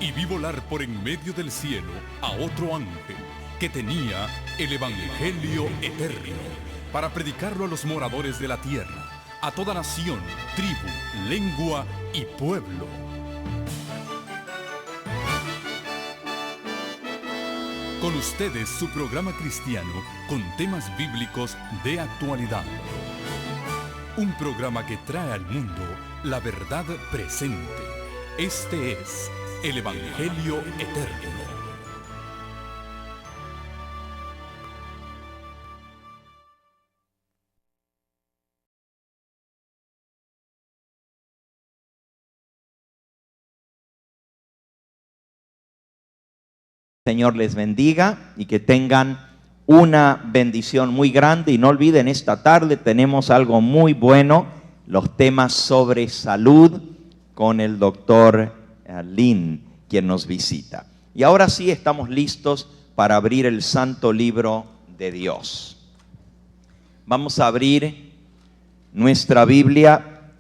y vi volar por en medio del cielo a otro ángel que tenía el Evangelio eterno para predicarlo a los moradores de la tierra, a toda nación, tribu, lengua y pueblo. Con ustedes su programa cristiano con temas bíblicos de actualidad. Un programa que trae al mundo la verdad presente. Este es el Evangelio eterno. Señor les bendiga y que tengan una bendición muy grande. Y no olviden, esta tarde tenemos algo muy bueno, los temas sobre salud con el doctor Lin, quien nos visita. Y ahora sí estamos listos para abrir el santo libro de Dios. Vamos a abrir nuestra Biblia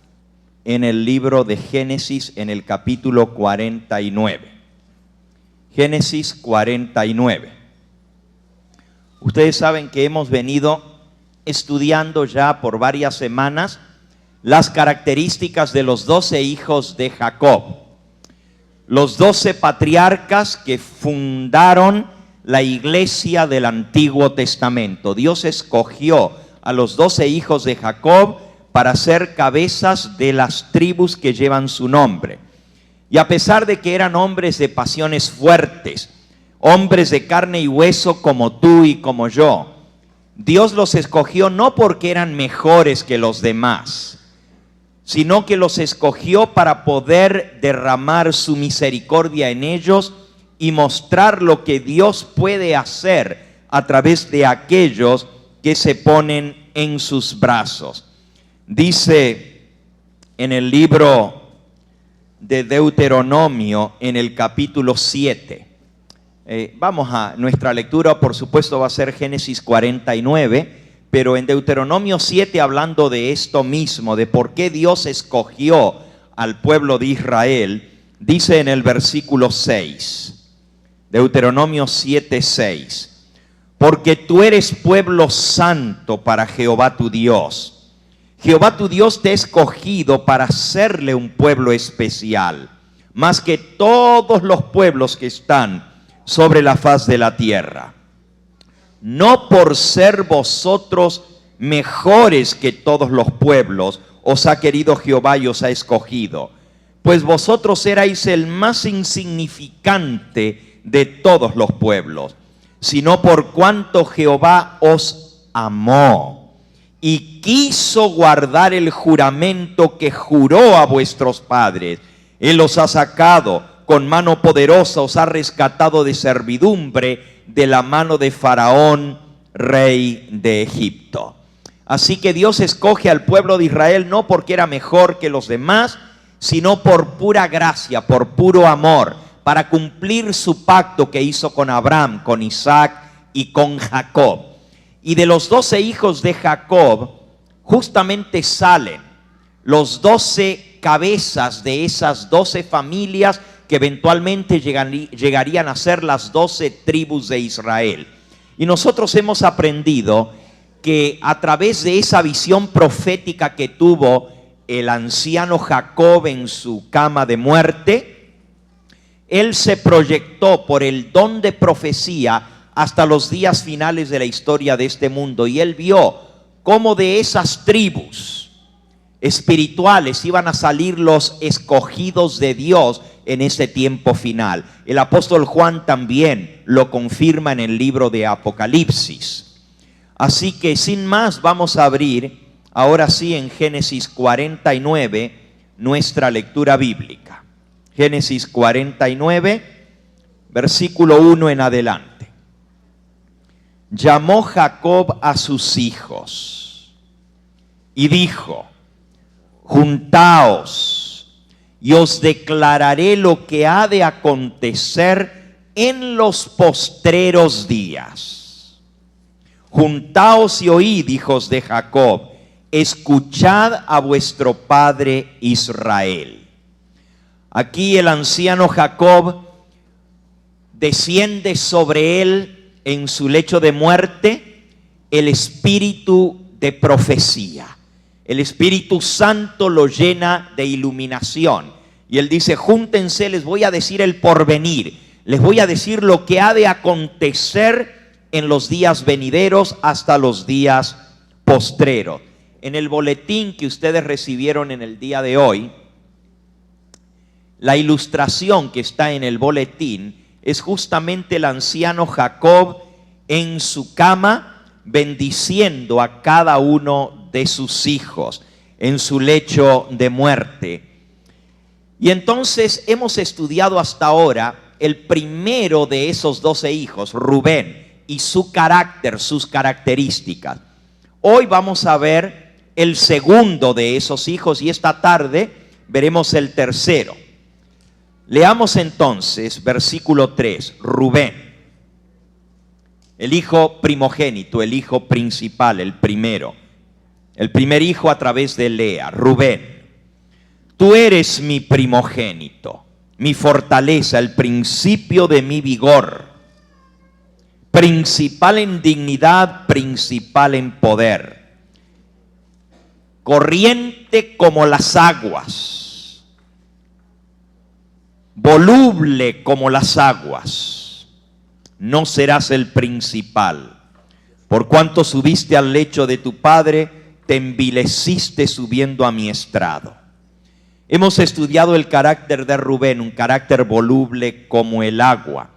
en el libro de Génesis, en el capítulo 49. Génesis 49. Ustedes saben que hemos venido estudiando ya por varias semanas las características de los 12 hijos de Jacob, los 12 patriarcas que fundaron la iglesia del Antiguo Testamento. Dios escogió a los 12 hijos de Jacob para ser cabezas de las tribus que llevan su nombre. Y a pesar de que eran hombres de pasiones fuertes, hombres de carne y hueso como tú y como yo, Dios los escogió no porque eran mejores que los demás, sino que los escogió para poder derramar su misericordia en ellos y mostrar lo que Dios puede hacer a través de aquellos que se ponen en sus brazos. Dice en el libro de Deuteronomio, en el capítulo 7. Vamos a nuestra lectura, por supuesto va a ser Génesis 49, pero en Deuteronomio 7, hablando de esto mismo, de por qué Dios escogió al pueblo de Israel, dice en el versículo 6, Deuteronomio 7, 6, porque tú eres pueblo santo para Jehová tu Dios. Jehová tu Dios te ha escogido para serle un pueblo especial, más que todos los pueblos que están sobre la faz de la tierra. No por ser vosotros mejores que todos los pueblos, os ha querido Jehová y os ha escogido, pues vosotros erais el más insignificante de todos los pueblos, sino por cuanto Jehová os amó y quiso guardar el juramento que juró a vuestros padres. Él os ha sacado con mano poderosa, os ha rescatado de servidumbre, de la mano de Faraón, rey de Egipto. Así que Dios escoge al pueblo de Israel no porque era mejor que los demás, sino por pura gracia, por puro amor, para cumplir su pacto que hizo con Abraham, con Isaac y con Jacob. Y de los 12 hijos de Jacob, justamente salen los 12 cabezas de esas 12 familias que eventualmente llegarían a ser las 12 tribus de Israel. Y nosotros hemos aprendido que a través de esa visión profética que tuvo el anciano Jacob en su cama de muerte, él se proyectó por el don de profecía hasta los días finales de la historia de este mundo, y él vio cómo de esas tribus espirituales iban a salir los escogidos de Dios en ese tiempo final. El apóstol Juan también lo confirma en el libro de Apocalipsis. Así que sin más vamos a abrir ahora sí en Génesis 49 nuestra lectura bíblica. Génesis 49, versículo 1 en adelante. Llamó Jacob a sus hijos y dijo: juntaos y os declararé lo que ha de acontecer en los postreros días. Juntaos y oíd, hijos de Jacob, escuchad a vuestro padre Israel. Aquí el anciano Jacob desciende sobre él en su lecho de muerte el espíritu de profecía. El Espíritu Santo lo llena de iluminación. Y él dice, júntense, les voy a decir el porvenir. Les voy a decir lo que ha de acontecer en los días venideros hasta los días postreros. En el boletín que ustedes recibieron en el día de hoy, la ilustración que está en el boletín es justamente el anciano Jacob en su cama bendiciendo a cada uno de sus hijos en su lecho de muerte. Y entonces hemos estudiado hasta ahora el primero de esos 12 hijos, Rubén, y su carácter, sus características. Hoy vamos a ver el segundo de esos hijos y esta tarde veremos el tercero. Leamos entonces versículo 3, Rubén, el hijo primogénito, el hijo principal, el primero. El primer hijo a través de Lea, Rubén. Tú eres mi primogénito, mi fortaleza, el principio de mi vigor, principal en dignidad, principal en poder, corriente como las aguas, voluble como las aguas. No serás el principal, por cuanto subiste al lecho de tu padre, te envileciste subiendo a mi estrado. Hemos estudiado el carácter de Rubén, un carácter voluble como el agua,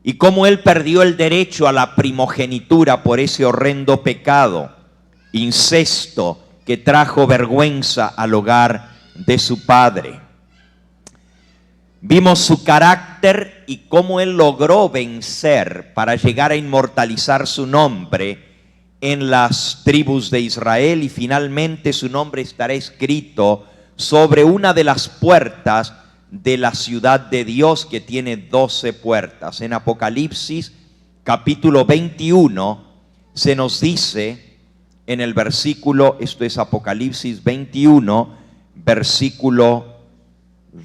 y cómo él perdió el derecho a la primogenitura por ese horrendo pecado, incesto, que trajo vergüenza al hogar de su padre. Vimos su carácter y cómo él logró vencer para llegar a inmortalizar su nombre en las tribus de Israel, y finalmente su nombre estará escrito sobre una de las puertas de la ciudad de Dios, que tiene 12 puertas. En Apocalipsis capítulo 21 se nos dice en el versículo, esto es Apocalipsis 21, versículo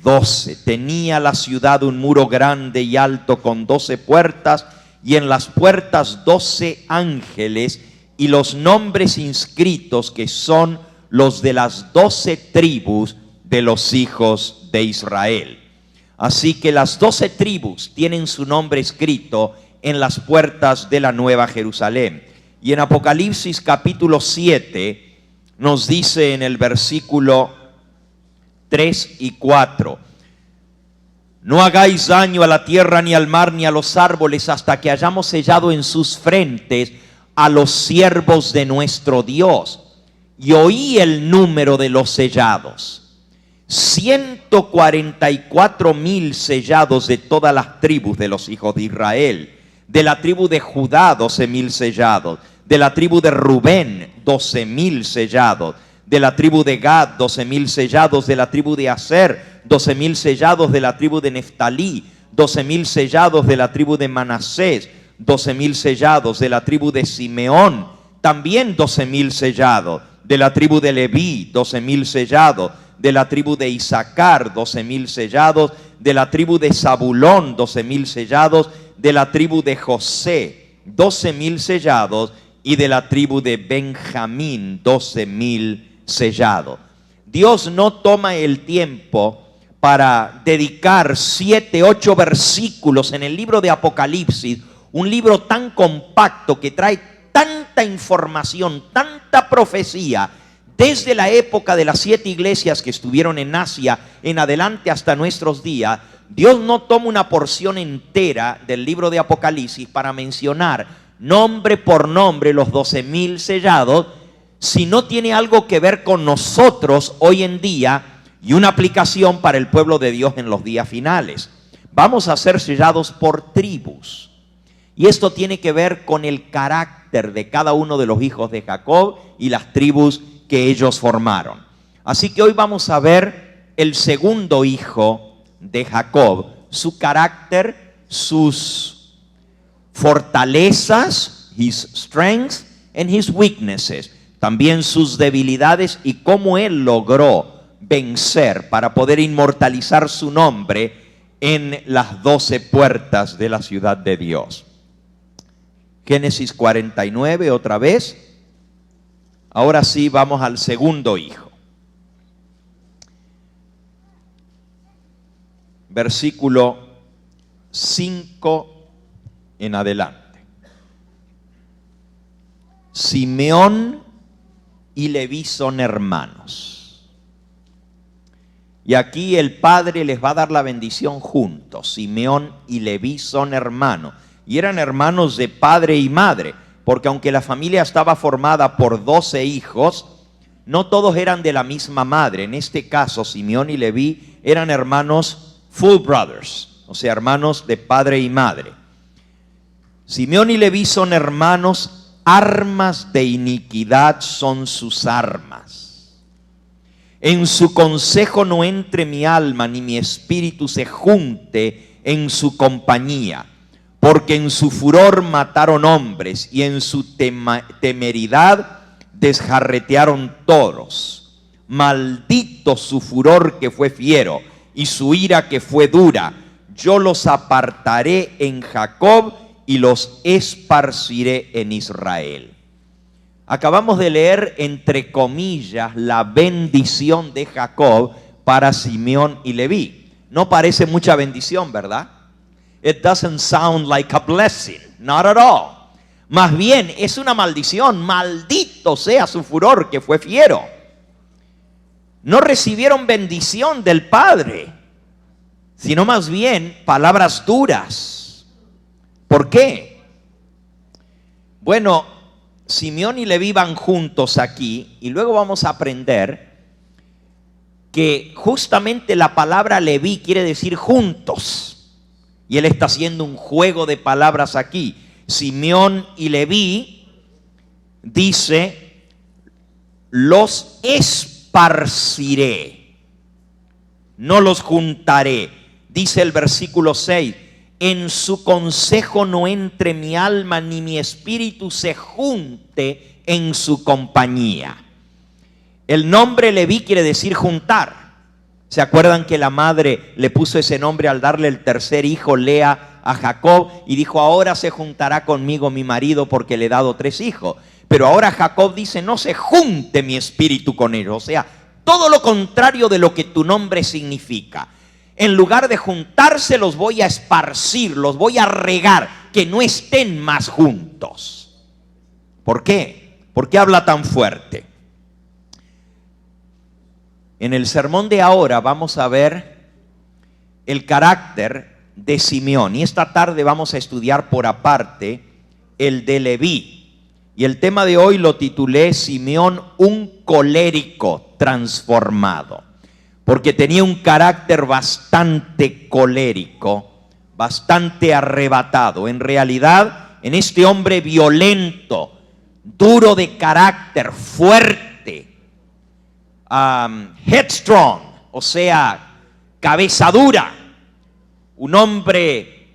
12, tenía la ciudad un muro grande y alto con 12 puertas, y en las puertas 12 ángeles, y los nombres inscritos que son los de las 12 tribus de los hijos de Israel. Así que las 12 tribus tienen su nombre escrito en las puertas de la Nueva Jerusalén. Y en Apocalipsis capítulo 7 nos dice en el versículo 3 y 4, no hagáis daño a la tierra, ni al mar, ni a los árboles, hasta que hayamos sellado en sus frentes a los siervos de nuestro Dios. Y oí el número de los sellados, 144,000 sellados de todas las tribus de los hijos de Israel. De la tribu de Judá 12,000 sellados, de la tribu de Rubén 12,000 sellados, de la tribu de Gad 12,000 sellados, de la tribu de Aser 12,000 sellados, de la tribu de Neftalí 12,000 sellados, de la tribu de Manasés 12,000 sellados, de la tribu de Simeón también 12,000 sellados, de la tribu de Leví 12,000 sellados, de la tribu de Isaacar 12,000 sellados, de la tribu de Zabulón 12,000 sellados, de la tribu de José 12,000 sellados, y de la tribu de Benjamín 12,000 sellados. Dios no toma el tiempo para dedicar 7, 8 versículos en el libro de Apocalipsis, un libro tan compacto que trae tanta información, tanta profecía, desde la época de las 7 iglesias que estuvieron en Asia en adelante hasta nuestros días. Dios no toma una porción entera del libro de Apocalipsis para mencionar nombre por nombre los 12,000 sellados, si no tiene algo que ver con nosotros hoy en día y una aplicación para el pueblo de Dios en los días finales. Vamos a ser sellados por tribus, y esto tiene que ver con el carácter de cada uno de los hijos de Jacob y las tribus que ellos formaron. Así que hoy vamos a ver el segundo hijo de Jacob, su carácter, sus fortalezas, his strengths and his weaknesses, también sus debilidades y cómo él logró vencer para poder inmortalizar su nombre en las 12 puertas de la ciudad de Dios. Génesis 49 otra vez. Ahora sí vamos al segundo hijo. Versículo 5 en adelante. Simeón y Leví son hermanos. Y aquí el padre les va a dar la bendición juntos. Simeón y Leví son hermanos. Y eran hermanos de padre y madre, porque aunque la familia estaba formada por 12 hijos, no todos eran de la misma madre. En este caso, Simeón y Leví eran hermanos full brothers, o sea, hermanos de padre y madre. Simeón y Leví son hermanos. Armas de iniquidad son sus armas. En su consejo no entre mi alma, ni mi espíritu se junte en su compañía. Porque en su furor mataron hombres, y en su temeridad desjarretearon toros. Maldito su furor que fue fiero, y su ira que fue dura. Yo los apartaré en Jacob, y los esparciré en Israel. Acabamos de leer, entre comillas, la bendición de Jacob para Simeón y Leví. No parece mucha bendición, ¿verdad? It doesn't sound like a blessing, not at all. Más bien es una maldición. Maldito sea su furor que fue fiero. No recibieron bendición del Padre, sino más bien palabras duras. ¿Por qué? Bueno, Simeón y Leví van juntos aquí, y luego vamos a aprender que justamente la palabra Leví quiere decir juntos. Y él está haciendo un juego de palabras aquí. Simeón y Leví dice, los esparciré, no los juntaré. Dice el versículo 6, en su consejo no entre mi alma, ni mi espíritu se junte en su compañía. El nombre Leví quiere decir juntar. ¿Se acuerdan que la madre le puso ese nombre al darle el tercer hijo, Lea, a Jacob? Y dijo, ahora se juntará conmigo mi marido porque le he dado 3 hijos. Pero ahora Jacob dice, no se junte mi espíritu con ellos. O sea, todo lo contrario de lo que tu nombre significa. En lugar de juntarse, los voy a esparcir, los voy a regar, que no estén más juntos. ¿Por qué? ¿Por qué habla tan fuerte? En el sermón de ahora vamos a ver el carácter de Simeón. Y esta tarde vamos a estudiar por aparte el de Leví. Y el tema de hoy lo titulé Simeón, un colérico transformado. Porque tenía un carácter bastante colérico, bastante arrebatado. En realidad, en este hombre violento, duro de carácter, fuerte, headstrong, o sea, cabeza dura, un hombre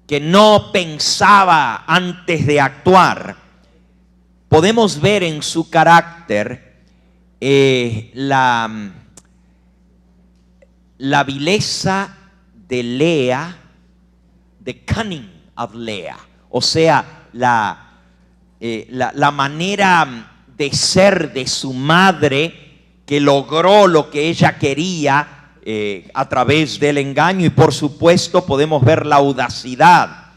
que no pensaba antes de actuar. Podemos ver en su carácter la vileza de Lea, the cunning of Lea, o sea, la manera de ser de su madre, que logró lo que ella quería a través del engaño. Y por supuesto podemos ver la audacidad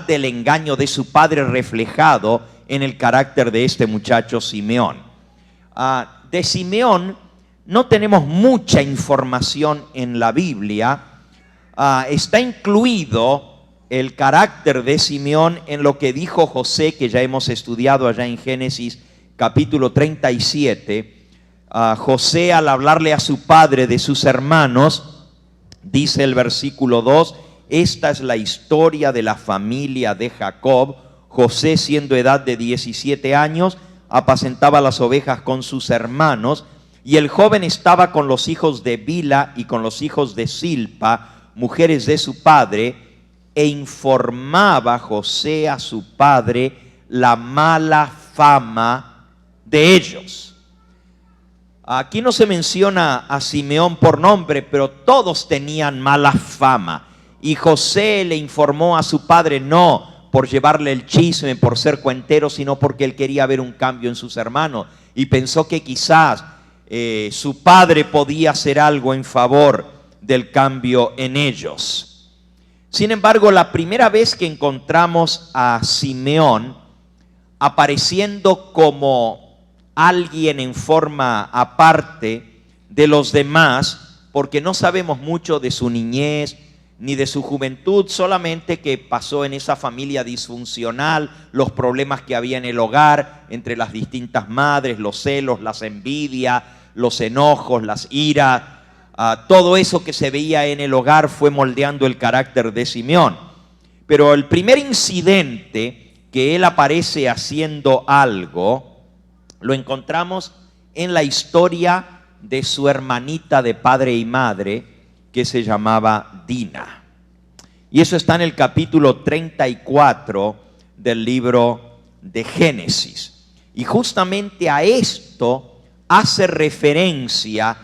del engaño de su padre reflejado en el carácter de este muchacho Simeón. De Simeón no tenemos mucha información en la Biblia. Está incluido el carácter de Simeón en lo que dijo José, que ya hemos estudiado allá en Génesis capítulo 37. José, al hablarle a su padre de sus hermanos, dice el versículo 2, esta es la historia de la familia de Jacob. José, siendo edad de 17 años, apacentaba las ovejas con sus hermanos. Y el joven estaba con los hijos de Bila y con los hijos de Silpa, mujeres de su padre, e informaba José a su padre la mala fama de ellos. Aquí no se menciona a Simeón por nombre, pero todos tenían mala fama. Y José le informó a su padre, no por llevarle el chisme, por ser cuentero, sino porque él quería ver un cambio en sus hermanos. Y pensó que quizás su padre podía hacer algo en favor del cambio en ellos. Sin embargo, la primera vez que encontramos a Simeón apareciendo como alguien en forma aparte de los demás, porque no sabemos mucho de su niñez ni de su juventud, solamente que pasó en esa familia disfuncional, los problemas que había en el hogar entre las distintas madres, los celos, las envidias, los enojos, las iras, todo eso que se veía en el hogar fue moldeando el carácter de Simeón. Pero el primer incidente que él aparece haciendo algo, lo encontramos en la historia de su hermanita de padre y madre, que se llamaba Dina. Y eso está en el capítulo 34 del libro de Génesis. Y justamente a esto hace referencia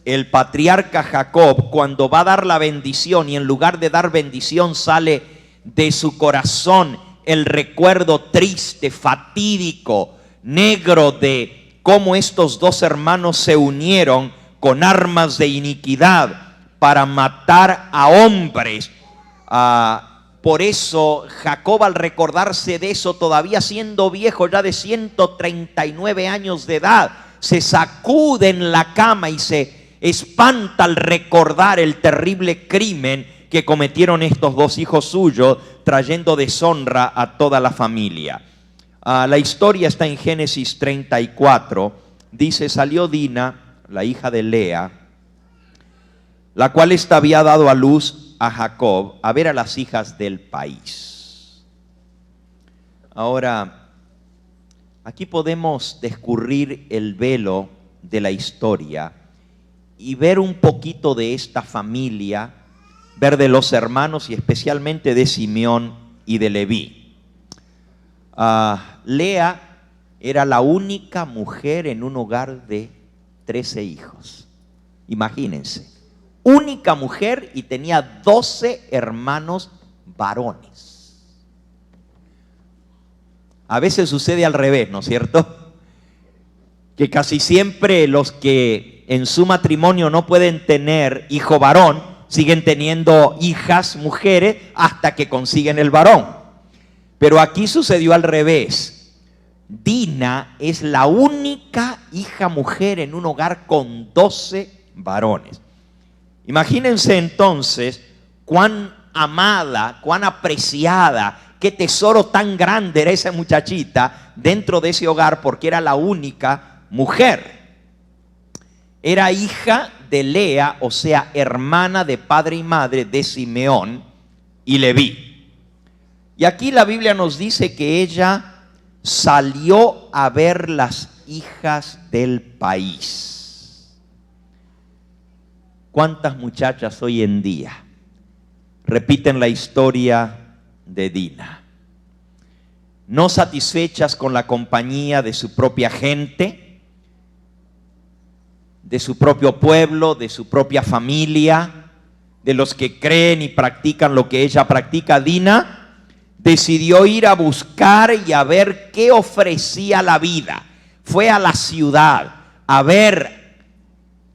el patriarca Jacob cuando va a dar la bendición, y en lugar de dar bendición sale de su corazón el recuerdo triste, fatídico, negro de cómo estos dos hermanos se unieron con armas de iniquidad para matar a hombres. Por eso Jacob, al recordarse de eso, todavía siendo viejo, ya de 139 años de edad, se sacude en la cama y se espanta al recordar el terrible crimen que cometieron estos dos hijos suyos, trayendo deshonra a toda la familia. La historia está en Génesis 34. Dice: salió Dina, la hija de Lea, la cual ésta había dado a luz a Jacob, a ver a las hijas del país. Ahora, aquí podemos descubrir el velo de la historia y ver un poquito de esta familia, ver de los hermanos y especialmente de Simeón y de Leví. Lea era la única mujer en un hogar de 13 hijos. Imagínense, única mujer, y tenía 12 hermanos varones. A veces sucede al revés, ¿no es cierto? Que casi siempre los que en su matrimonio no pueden tener hijo varón, siguen teniendo hijas mujeres hasta que consiguen el varón. Pero aquí sucedió al revés. Dina es la única hija mujer en un hogar con 12 varones. Imagínense entonces cuán amada, cuán apreciada, qué tesoro tan grande era esa muchachita dentro de ese hogar, porque era la única mujer. Era hija de Lea, o sea, hermana de padre y madre de Simeón y Leví. Y aquí la Biblia nos dice que ella salió a ver las hijas del país. ¿Cuántas muchachas hoy en día repiten la historia de Dina? No satisfechas con la compañía de su propia gente, de su propio pueblo, de su propia familia, de los que creen y practican lo que ella practica, Dina decidió ir a buscar y a ver qué ofrecía la vida. Fue a la ciudad a ver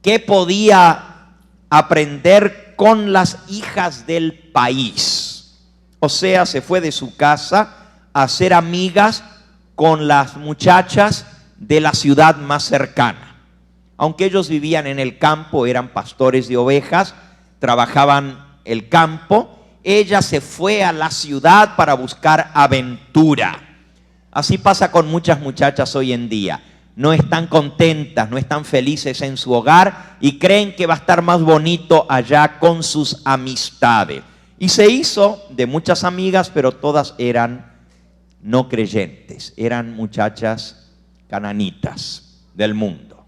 qué podía aprender con las hijas del país. O sea, se fue de su casa a hacer amigas con las muchachas de la ciudad más cercana. Aunque ellos vivían en el campo, eran pastores de ovejas, trabajaban el campo, ella se fue a la ciudad para buscar aventura. Así pasa con muchas muchachas hoy en día. No están contentas, no están felices en su hogar y creen que va a estar más bonito allá con sus amistades. Y se hizo de muchas amigas, pero todas eran no creyentes, eran muchachas cananitas del mundo.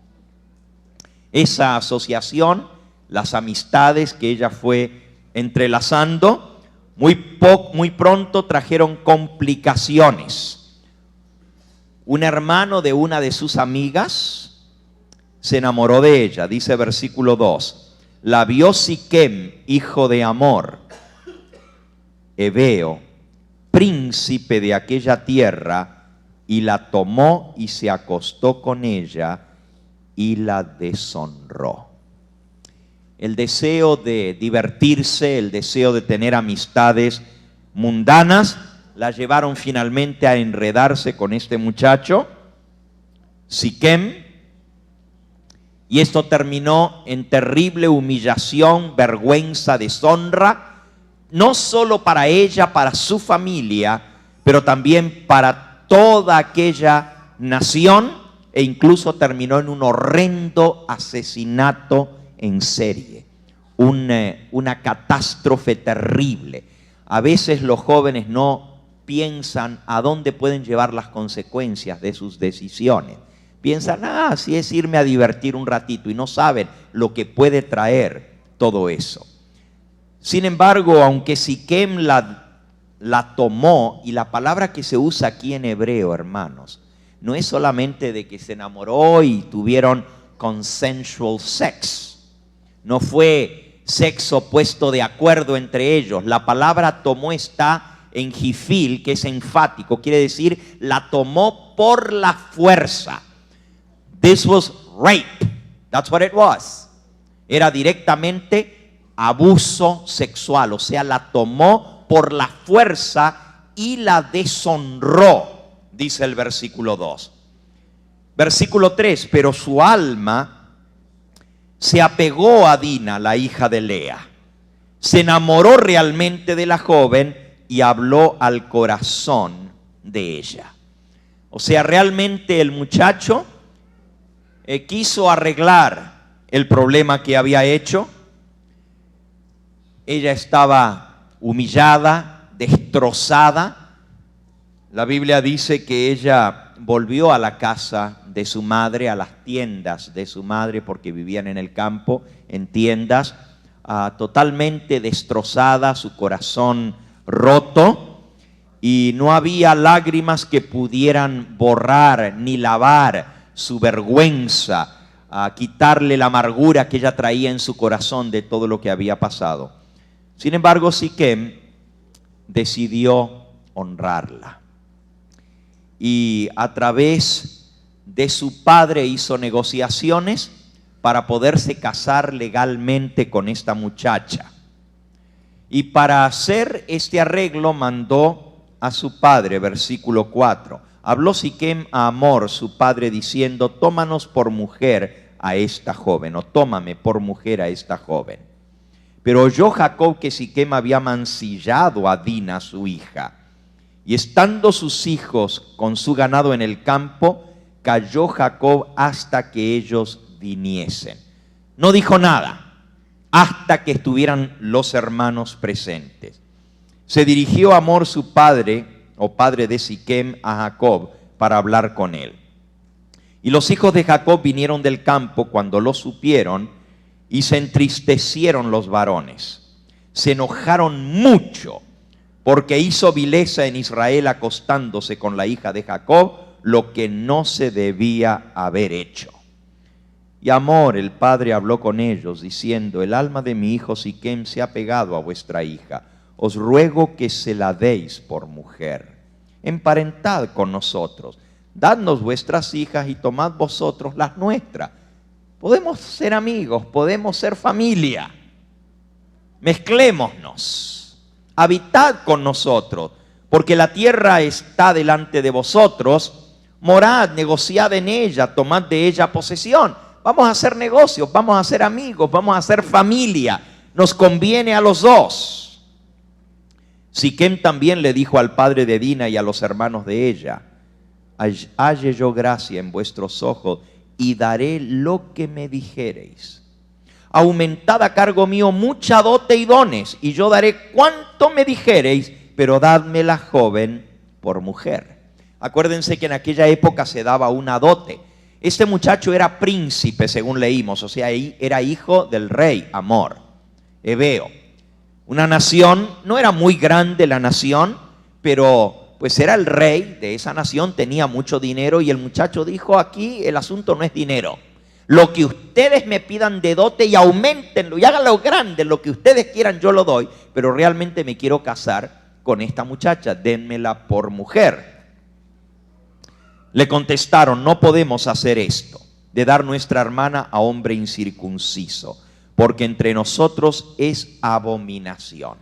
Esa asociación, las amistades que ella fue entrelazando, muy pronto trajeron complicaciones. Un hermano de una de sus amigas se enamoró de ella. Dice versículo 2, la vio Siquem, hijo de Hamor, heveo, príncipe de aquella tierra, y la tomó y se acostó con ella y la deshonró. El deseo de divertirse, el deseo de tener amistades mundanas, la llevaron finalmente a enredarse con este muchacho, Siquem, y esto terminó en terrible humillación, vergüenza, deshonra, no solo para ella, para su familia, pero también para toda aquella nación, e incluso terminó en un horrendo asesinato en serie, una catástrofe terrible. A veces los jóvenes no piensan a dónde pueden llevar las consecuencias de sus decisiones. Piensan, si es irme a divertir un ratito, y no saben lo que puede traer todo eso. Sin embargo, aunque Siquem la tomó, y la palabra que se usa aquí en hebreo, hermanos, no es solamente de que se enamoró y tuvieron consensual sex. No fue sexo puesto de acuerdo entre ellos. La palabra tomó está en jifil, que es enfático, quiere decir la tomó por la fuerza. This was rape. That's what it was. Era directamente abuso sexual, o sea, la tomó por la fuerza y la deshonró, dice el versículo 2. Versículo 3, pero su alma se apegó a Dina, la hija de Lea. Se enamoró realmente de la joven y habló al corazón de ella. O sea, realmente el muchacho quiso arreglar el problema que había hecho. Ella estaba humillada, destrozada. La Biblia dice que ella volvió a la casa de su madre, a las tiendas de su madre, porque vivían en el campo, en tiendas, totalmente destrozada, su corazón roto, y no había lágrimas que pudieran borrar ni lavar su vergüenza, quitarle la amargura que ella traía en su corazón de todo lo que había pasado. Sin embargo, Siquem decidió honrarla, y a través de su padre hizo negociaciones para poderse casar legalmente con esta muchacha. Y para hacer este arreglo mandó a su padre, versículo 4. Habló Siquem a Hamor, su padre, diciendo, tómanos por mujer a esta joven, o tómame por mujer a esta joven. Pero oyó Jacob que Siquem había mancillado a Dina, su hija. Y estando sus hijos con su ganado en el campo, calló Jacob hasta que ellos viniesen. No dijo nada hasta que estuvieran los hermanos presentes. Se dirigió Hamor, su padre, o padre de Siquem, a Jacob para hablar con él. Y los hijos de Jacob vinieron del campo cuando lo supieron, y se entristecieron los varones. Se enojaron mucho, porque hizo vileza en Israel acostándose con la hija de Jacob, lo que no se debía haber hecho. Y Hamor, el padre, habló con ellos, diciendo, el alma de mi hijo Siquem se ha pegado a vuestra hija. Os ruego que se la deis por mujer. Emparentad con nosotros. Dadnos vuestras hijas y tomad vosotros las nuestras. Podemos ser amigos, podemos ser familia. Mezclémonos. Habitad con nosotros, porque la tierra está delante de vosotros. Morad, negociad en ella, tomad de ella posesión. Vamos a hacer negocios, vamos a ser amigos, vamos a ser familia. Nos conviene a los dos. Siquem también le dijo al padre de Dina y a los hermanos de ella, halle yo gracia en vuestros ojos y daré lo que me dijereis. Aumentad a cargo mío mucha dote y dones, y yo daré cuanto me dijereis, pero dadme la joven por mujer. Acuérdense que en aquella época se daba una dote. Este muchacho era príncipe, según leímos, o sea, era hijo del rey Hamor, heveo. Una nación, no era muy grande la nación, pero pues era el rey de esa nación, tenía mucho dinero, y el muchacho dijo, aquí el asunto no es dinero. Lo que ustedes me pidan de dote y aumentenlo y háganlo grande, lo que ustedes quieran yo lo doy, pero realmente me quiero casar con esta muchacha, dénmela por mujer. Le contestaron, no podemos hacer esto, de dar nuestra hermana a hombre incircunciso, porque entre nosotros es abominación.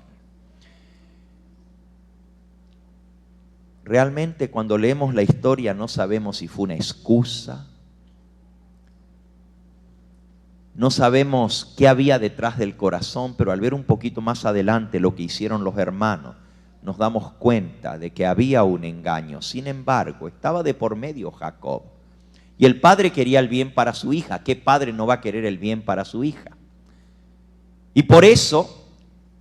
Realmente cuando leemos la historia no sabemos si fue una excusa, no sabemos qué había detrás del corazón, pero al ver un poquito más adelante lo que hicieron los hermanos, nos damos cuenta de que había un engaño. Sin embargo, estaba de por medio Jacob. Y el padre quería el bien para su hija. ¿Qué padre no va a querer el bien para su hija? Y por eso,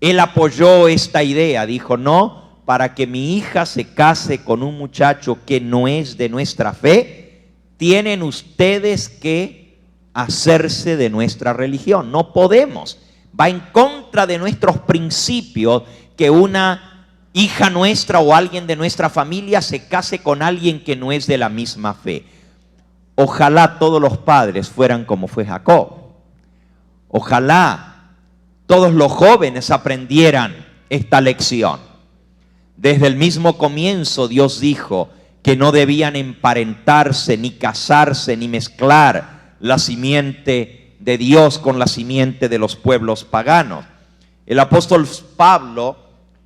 él apoyó esta idea. Dijo, no, para que mi hija se case con un muchacho que no es de nuestra fe, tienen ustedes que hacerse de nuestra religión. No podemos. Va en contra de nuestros principios que una hija nuestra o alguien de nuestra familia se case con alguien que no es de la misma fe. Ojalá todos los padres fueran como fue Jacob. Ojalá todos los jóvenes aprendieran esta lección. Desde el mismo comienzo Dios dijo que no debían emparentarse, ni casarse, ni mezclar la simiente de Dios con la simiente de los pueblos paganos. El apóstol Pablo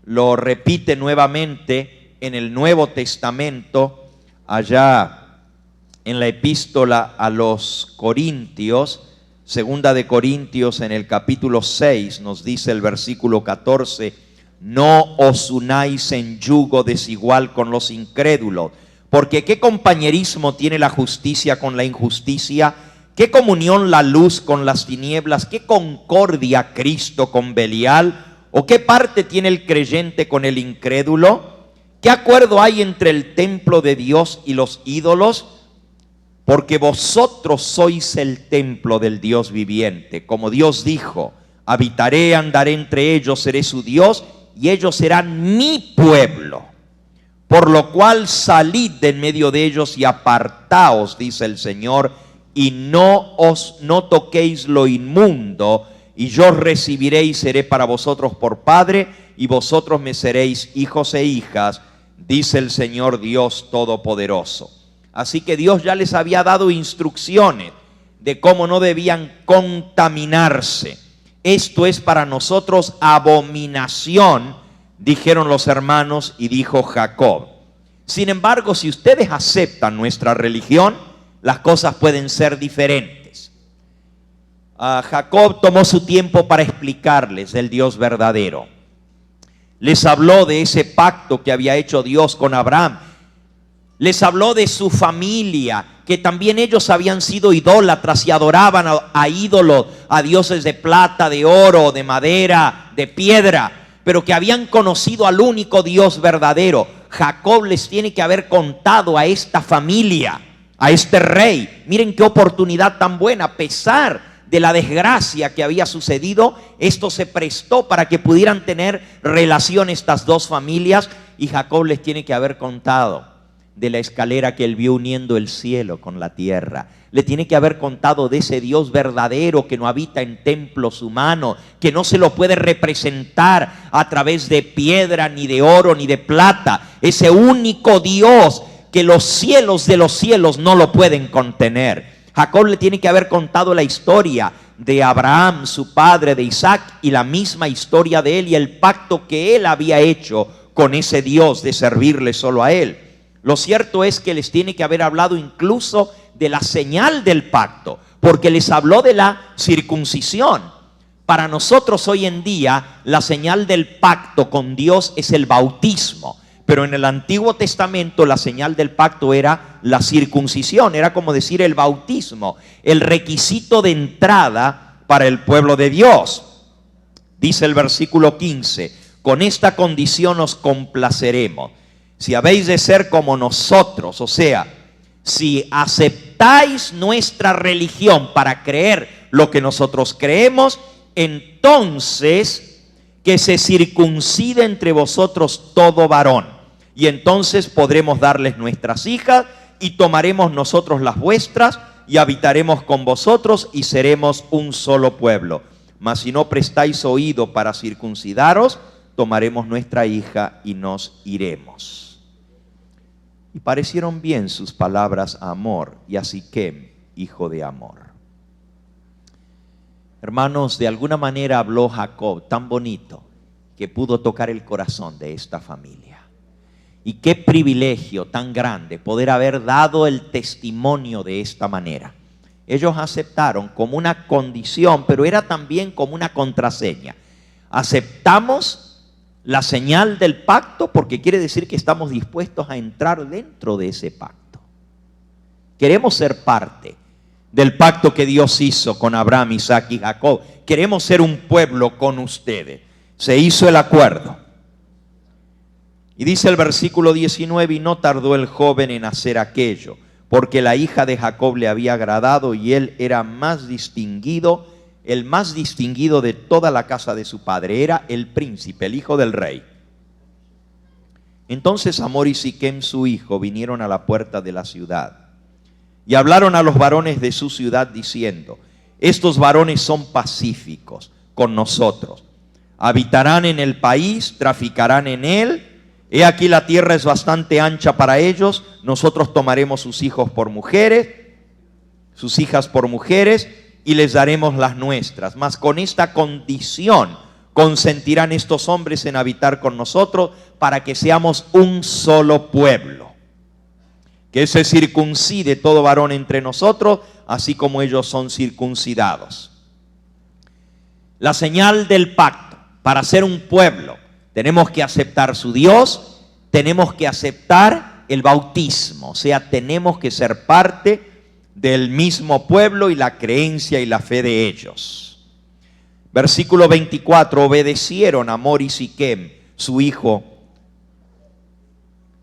lo repite nuevamente en el Nuevo Testamento, allá en la epístola a los Corintios, segunda de Corintios en el capítulo 6, nos dice el versículo 14, no os unáis en yugo desigual con los incrédulos, porque ¿qué compañerismo tiene la justicia con la injusticia? ¿Qué comunión la luz con las tinieblas? ¿Qué concordia Cristo con Belial? ¿O qué parte tiene el creyente con el incrédulo? ¿Qué acuerdo hay entre el templo de Dios y los ídolos? Porque vosotros sois el templo del Dios viviente. Como Dios dijo, habitaré, andaré entre ellos, seré su Dios, y ellos serán mi pueblo. Por lo cual salid de en medio de ellos y apartaos, dice el Señor, y no toquéis lo inmundo, y yo recibiré y seré para vosotros por padre, y vosotros me seréis hijos e hijas, dice el Señor Dios Todopoderoso. Así que Dios ya les había dado instrucciones de cómo no debían contaminarse. Esto es para nosotros abominación, dijeron los hermanos y dijo Jacob. Sin embargo, si ustedes aceptan nuestra religión, las cosas pueden ser diferentes. Jacob tomó su tiempo para explicarles del Dios verdadero. Les habló de ese pacto que había hecho Dios con Abraham. Les habló de su familia, que también ellos habían sido idólatras y adoraban a ídolos, a dioses de plata, de oro, de madera, de piedra, pero que habían conocido al único Dios verdadero. Jacob les tiene que haber contado a esta familia, a este rey. Miren qué oportunidad tan buena, a pesar de la desgracia que había sucedido, esto se prestó para que pudieran tener relación estas dos familias, y Jacob les tiene que haber contado de la escalera que él vio uniendo el cielo con la tierra. Le tiene que haber contado de ese Dios verdadero que no habita en templos humanos, que no se lo puede representar a través de piedra, ni de oro, ni de plata. Ese único Dios que los cielos de los cielos no lo pueden contener. Jacob le tiene que haber contado la historia de Abraham, su padre, de Isaac, y la misma historia de él y el pacto que él había hecho con ese Dios de servirle solo a él. Lo cierto es que les tiene que haber hablado incluso de la señal del pacto, porque les habló de la circuncisión. Para nosotros hoy en día la señal del pacto con Dios es el bautismo, pero en el Antiguo Testamento la señal del pacto era la circuncisión, era como decir el bautismo, el requisito de entrada para el pueblo de Dios. Dice el versículo 15, con esta condición os complaceremos, si habéis de ser como nosotros, o sea, si aceptáis nuestra religión para creer lo que nosotros creemos, entonces que se circuncide entre vosotros todo varón, y entonces podremos darles nuestras hijas y tomaremos nosotros las vuestras y habitaremos con vosotros y seremos un solo pueblo. Mas si no prestáis oído para circuncidaros, tomaremos nuestra hija y nos iremos. Y parecieron bien sus palabras a Hamor y a Siquem, hijo de Hamor. Hermanos, de alguna manera habló Jacob tan bonito que pudo tocar el corazón de esta familia. Y qué privilegio tan grande poder haber dado el testimonio de esta manera. Ellos aceptaron como una condición, pero era también como una contraseña. Aceptamos la señal del pacto porque quiere decir que estamos dispuestos a entrar dentro de ese pacto. Queremos ser parte del pacto que Dios hizo con Abraham, Isaac y Jacob. Queremos ser un pueblo con ustedes. Se hizo el acuerdo. Y dice el versículo 19, y no tardó el joven en hacer aquello, porque la hija de Jacob le había agradado y él era más distinguido, el más distinguido de toda la casa de su padre, era el príncipe, el hijo del rey. Entonces Hamor y Siquem su hijo vinieron a la puerta de la ciudad y hablaron a los varones de su ciudad diciendo: estos varones son pacíficos con nosotros, habitarán en el país, traficarán en él. He aquí la tierra es bastante ancha para ellos, nosotros tomaremos sus hijos por mujeres, sus hijas por mujeres, y les daremos las nuestras. Mas con esta condición consentirán estos hombres en habitar con nosotros, para que seamos un solo pueblo. Que se circuncide todo varón entre nosotros, así como ellos son circuncidados. La señal del pacto para ser un pueblo: tenemos que aceptar su Dios, tenemos que aceptar el bautismo, o sea, tenemos que ser parte del mismo pueblo y la creencia y la fe de ellos. Versículo 24, obedecieron a Hamor y Siquem, su hijo.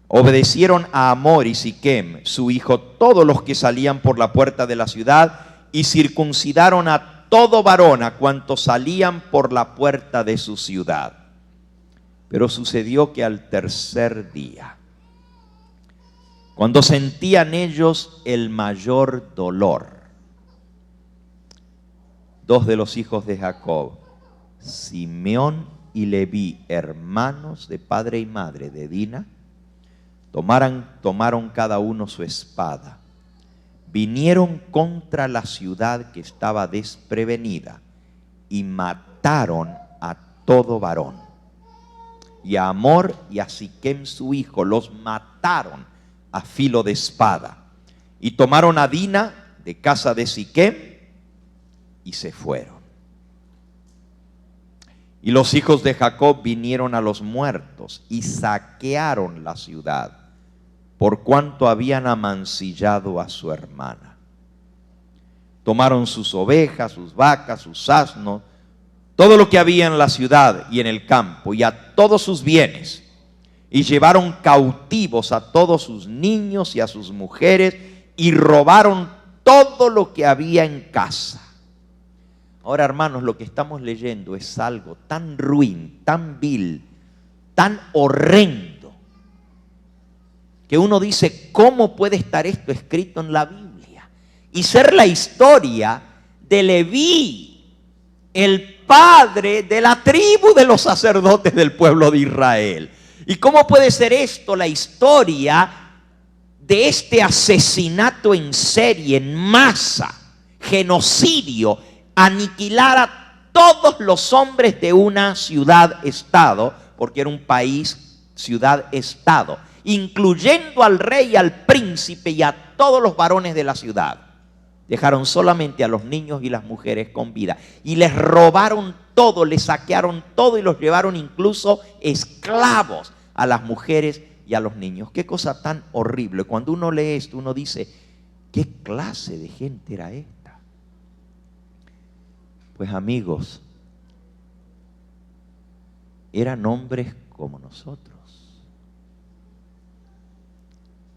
Obedecieron a Hamor y Siquem, su hijo, todos los que salían por la puerta de la ciudad, y circuncidaron a todo varón a cuantos salían por la puerta de su ciudad. Pero sucedió que al tercer día, cuando sentían ellos el mayor dolor, dos de los hijos de Jacob, Simeón y Leví, hermanos de padre y madre de Dina, tomaron cada uno su espada, vinieron contra la ciudad que estaba desprevenida y mataron a todo varón. Y a Hamor y a Siquem su hijo los mataron a filo de espada. Y tomaron a Dina de casa de Siquem y se fueron. Y los hijos de Jacob vinieron a los muertos y saquearon la ciudad, por cuanto habían amancillado a su hermana. Tomaron sus ovejas, sus vacas, sus asnos, todo lo que había en la ciudad y en el campo, y a todos sus bienes, y llevaron cautivos a todos sus niños y a sus mujeres, y robaron todo lo que había en casa. Ahora, hermanos, lo que estamos leyendo es algo tan ruin, tan vil, tan horrendo, que uno dice: ¿cómo puede estar esto escrito en la Biblia? Y ser la historia de Leví, el padre de la tribu de los sacerdotes del pueblo de Israel. ¿Y cómo puede ser esto la historia de este asesinato en serie, en masa, genocidio, aniquilar a todos los hombres de una ciudad-estado, porque era un país, ciudad-estado, incluyendo al rey y al príncipe y a todos los varones de la ciudad? Dejaron solamente a los niños y las mujeres con vida. Y les robaron todo, les saquearon todo y los llevaron incluso esclavos a las mujeres y a los niños. Qué cosa tan horrible. Cuando uno lee esto, uno dice: ¿qué clase de gente era esta? Pues amigos, eran hombres como nosotros.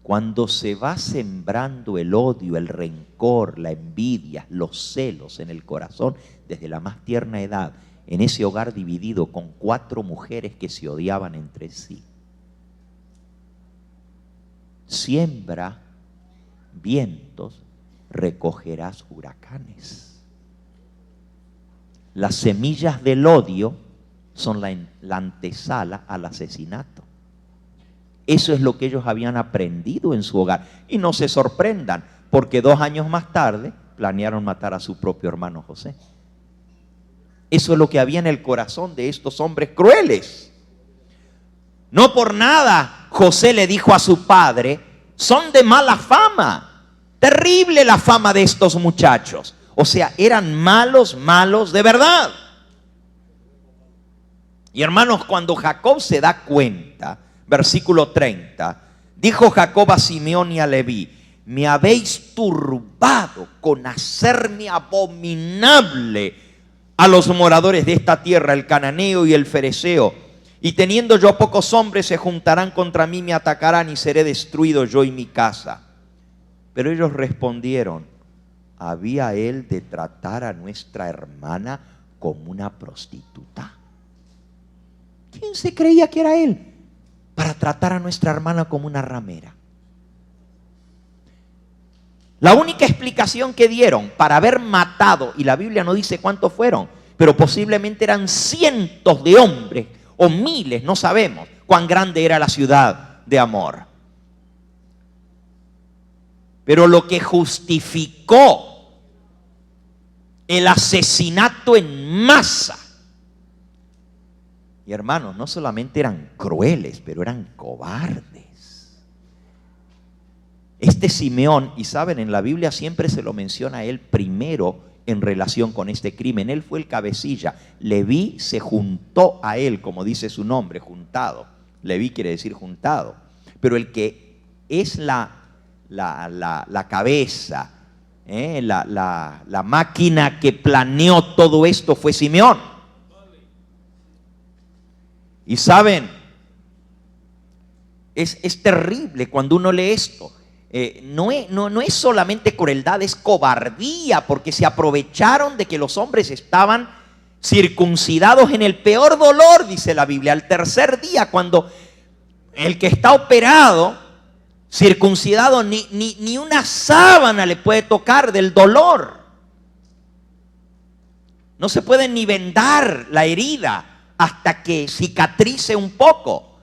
Cuando se va sembrando el odio, el rencor, la envidia, los celos en el corazón desde la más tierna edad, en ese hogar dividido con 4 mujeres que se odiaban entre sí, siembra vientos recogerás huracanes. Las semillas del odio son la antesala al asesinato. Eso es lo que ellos habían aprendido en su hogar. Y no se sorprendan, porque 2 años más tarde planearon matar a su propio hermano José. Eso es lo que había en el corazón de estos hombres crueles. No por nada José le dijo a su padre: son de mala fama, terrible la fama de estos muchachos. O sea, eran malos de verdad. Y hermanos, cuando Jacob se da cuenta, versículo 30, dijo Jacob a Simeón y a Leví: me habéis turbado con hacerme abominable a los moradores de esta tierra, el cananeo y el fereceo. Y teniendo yo pocos hombres, se juntarán contra mí, me atacarán y seré destruido yo y mi casa. Pero ellos respondieron: ¿había él de tratar a nuestra hermana como una prostituta? ¿Quién se creía que era él para tratar a nuestra hermana como una ramera? La única explicación que dieron para haber matado, y la Biblia no dice cuántos fueron, pero posiblemente eran cientos de hombres o miles, no sabemos cuán grande era la ciudad de Amor. Pero lo que justificó el asesinato en masa, y hermanos, no solamente eran crueles, pero eran cobardes. Este Simeón, y saben, en la Biblia siempre se lo menciona a él primero en relación con este crimen. Él fue el cabecilla. Leví se juntó a él, como dice su nombre, juntado. Leví quiere decir juntado. Pero el que es la cabeza, la máquina que planeó todo esto fue Simeón. Y saben, es terrible cuando uno lee esto. No es solamente crueldad, es cobardía, porque se aprovecharon de que los hombres estaban circuncidados en el peor dolor, dice la Biblia, al tercer día, cuando el que está operado, circuncidado, ni una sábana le puede tocar del dolor. No se puede ni vendar la herida hasta que cicatrice un poco.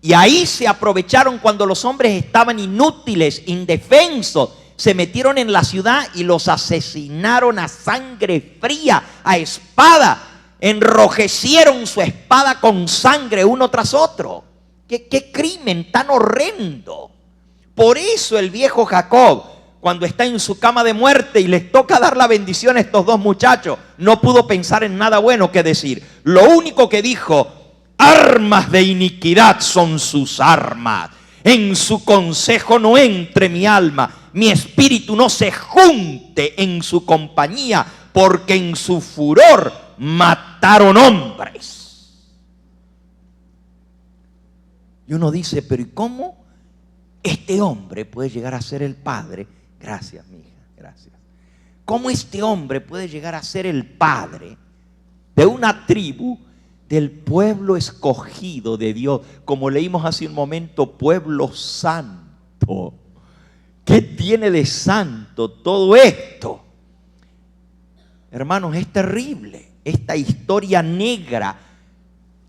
Y ahí se aprovecharon cuando los hombres estaban inútiles, indefensos. Se metieron en la ciudad y los asesinaron a sangre fría, a espada. Enrojecieron su espada con sangre uno tras otro. ¿Qué crimen tan horrendo? Por eso el viejo Jacob, cuando está en su cama de muerte y les toca dar la bendición a estos 2 muchachos, no pudo pensar en nada bueno que decir. Lo único que dijo: armas de iniquidad son sus armas. En su consejo no entre mi alma. Mi espíritu no se junte en su compañía, porque en su furor mataron hombres. Y uno dice: pero ¿y cómo este hombre puede llegar a ser el padre? Gracias, mi hija, gracias. ¿Cómo este hombre puede llegar a ser el padre de una tribu, del pueblo escogido de Dios? Como leímos hace un momento, pueblo santo. ¿Qué tiene de santo todo esto? Hermanos, es terrible. Esta historia negra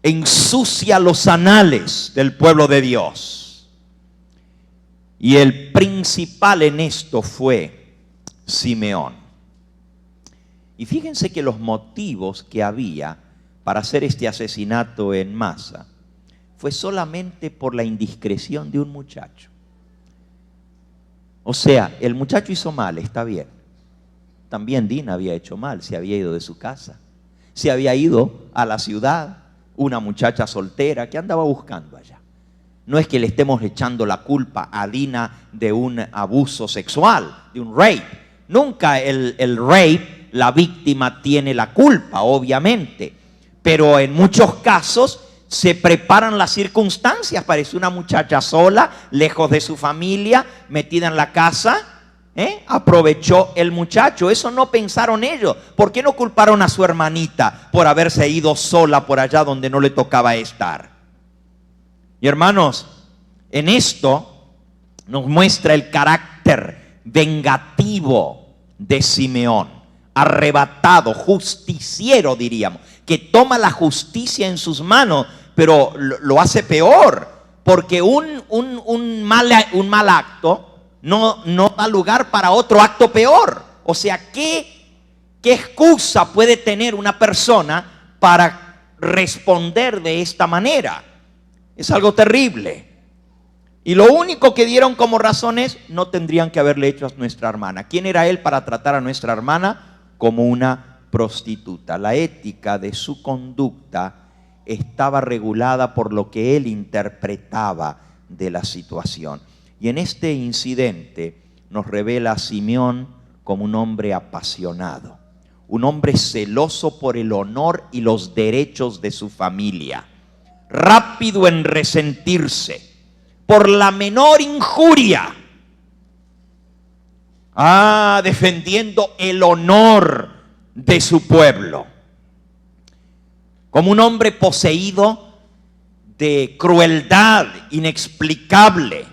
ensucia los anales del pueblo de Dios. Y el principal en esto fue Simeón. Y fíjense que los motivos que había para hacer este asesinato en masa fue solamente por la indiscreción de un muchacho. O sea, el muchacho hizo mal, está bien. También Dina había hecho mal, se había ido de su casa. Se había ido a la ciudad, una muchacha soltera que andaba buscando allá. No es que le estemos echando la culpa a Dina de un abuso sexual, de un rape. Nunca el rape, la víctima tiene la culpa, obviamente. Pero en muchos casos se preparan las circunstancias. Parece una muchacha sola, lejos de su familia, metida en la casa. Aprovechó el muchacho. Eso no pensaron ellos. ¿Por qué no culparon a su hermanita por haberse ido sola por allá donde no le tocaba estar? Y hermanos, en esto nos muestra el carácter vengativo de Simeón, arrebatado, justiciero diríamos, que toma la justicia en sus manos, pero lo hace peor, porque un mal acto no da lugar para otro acto peor. O sea, ¿qué excusa puede tener una persona para responder de esta manera? Es algo terrible. Y lo único que dieron como razón es: no tendrían que haberle hecho a nuestra hermana. ¿Quién era él para tratar a nuestra hermana como una prostituta? La ética de su conducta estaba regulada por lo que él interpretaba de la situación. Y en este incidente nos revela a Simeón como un hombre apasionado, un hombre celoso por el honor y los derechos de su familia, rápido en resentirse por la menor injuria, defendiendo el honor de su pueblo, como un hombre poseído de crueldad inexplicable,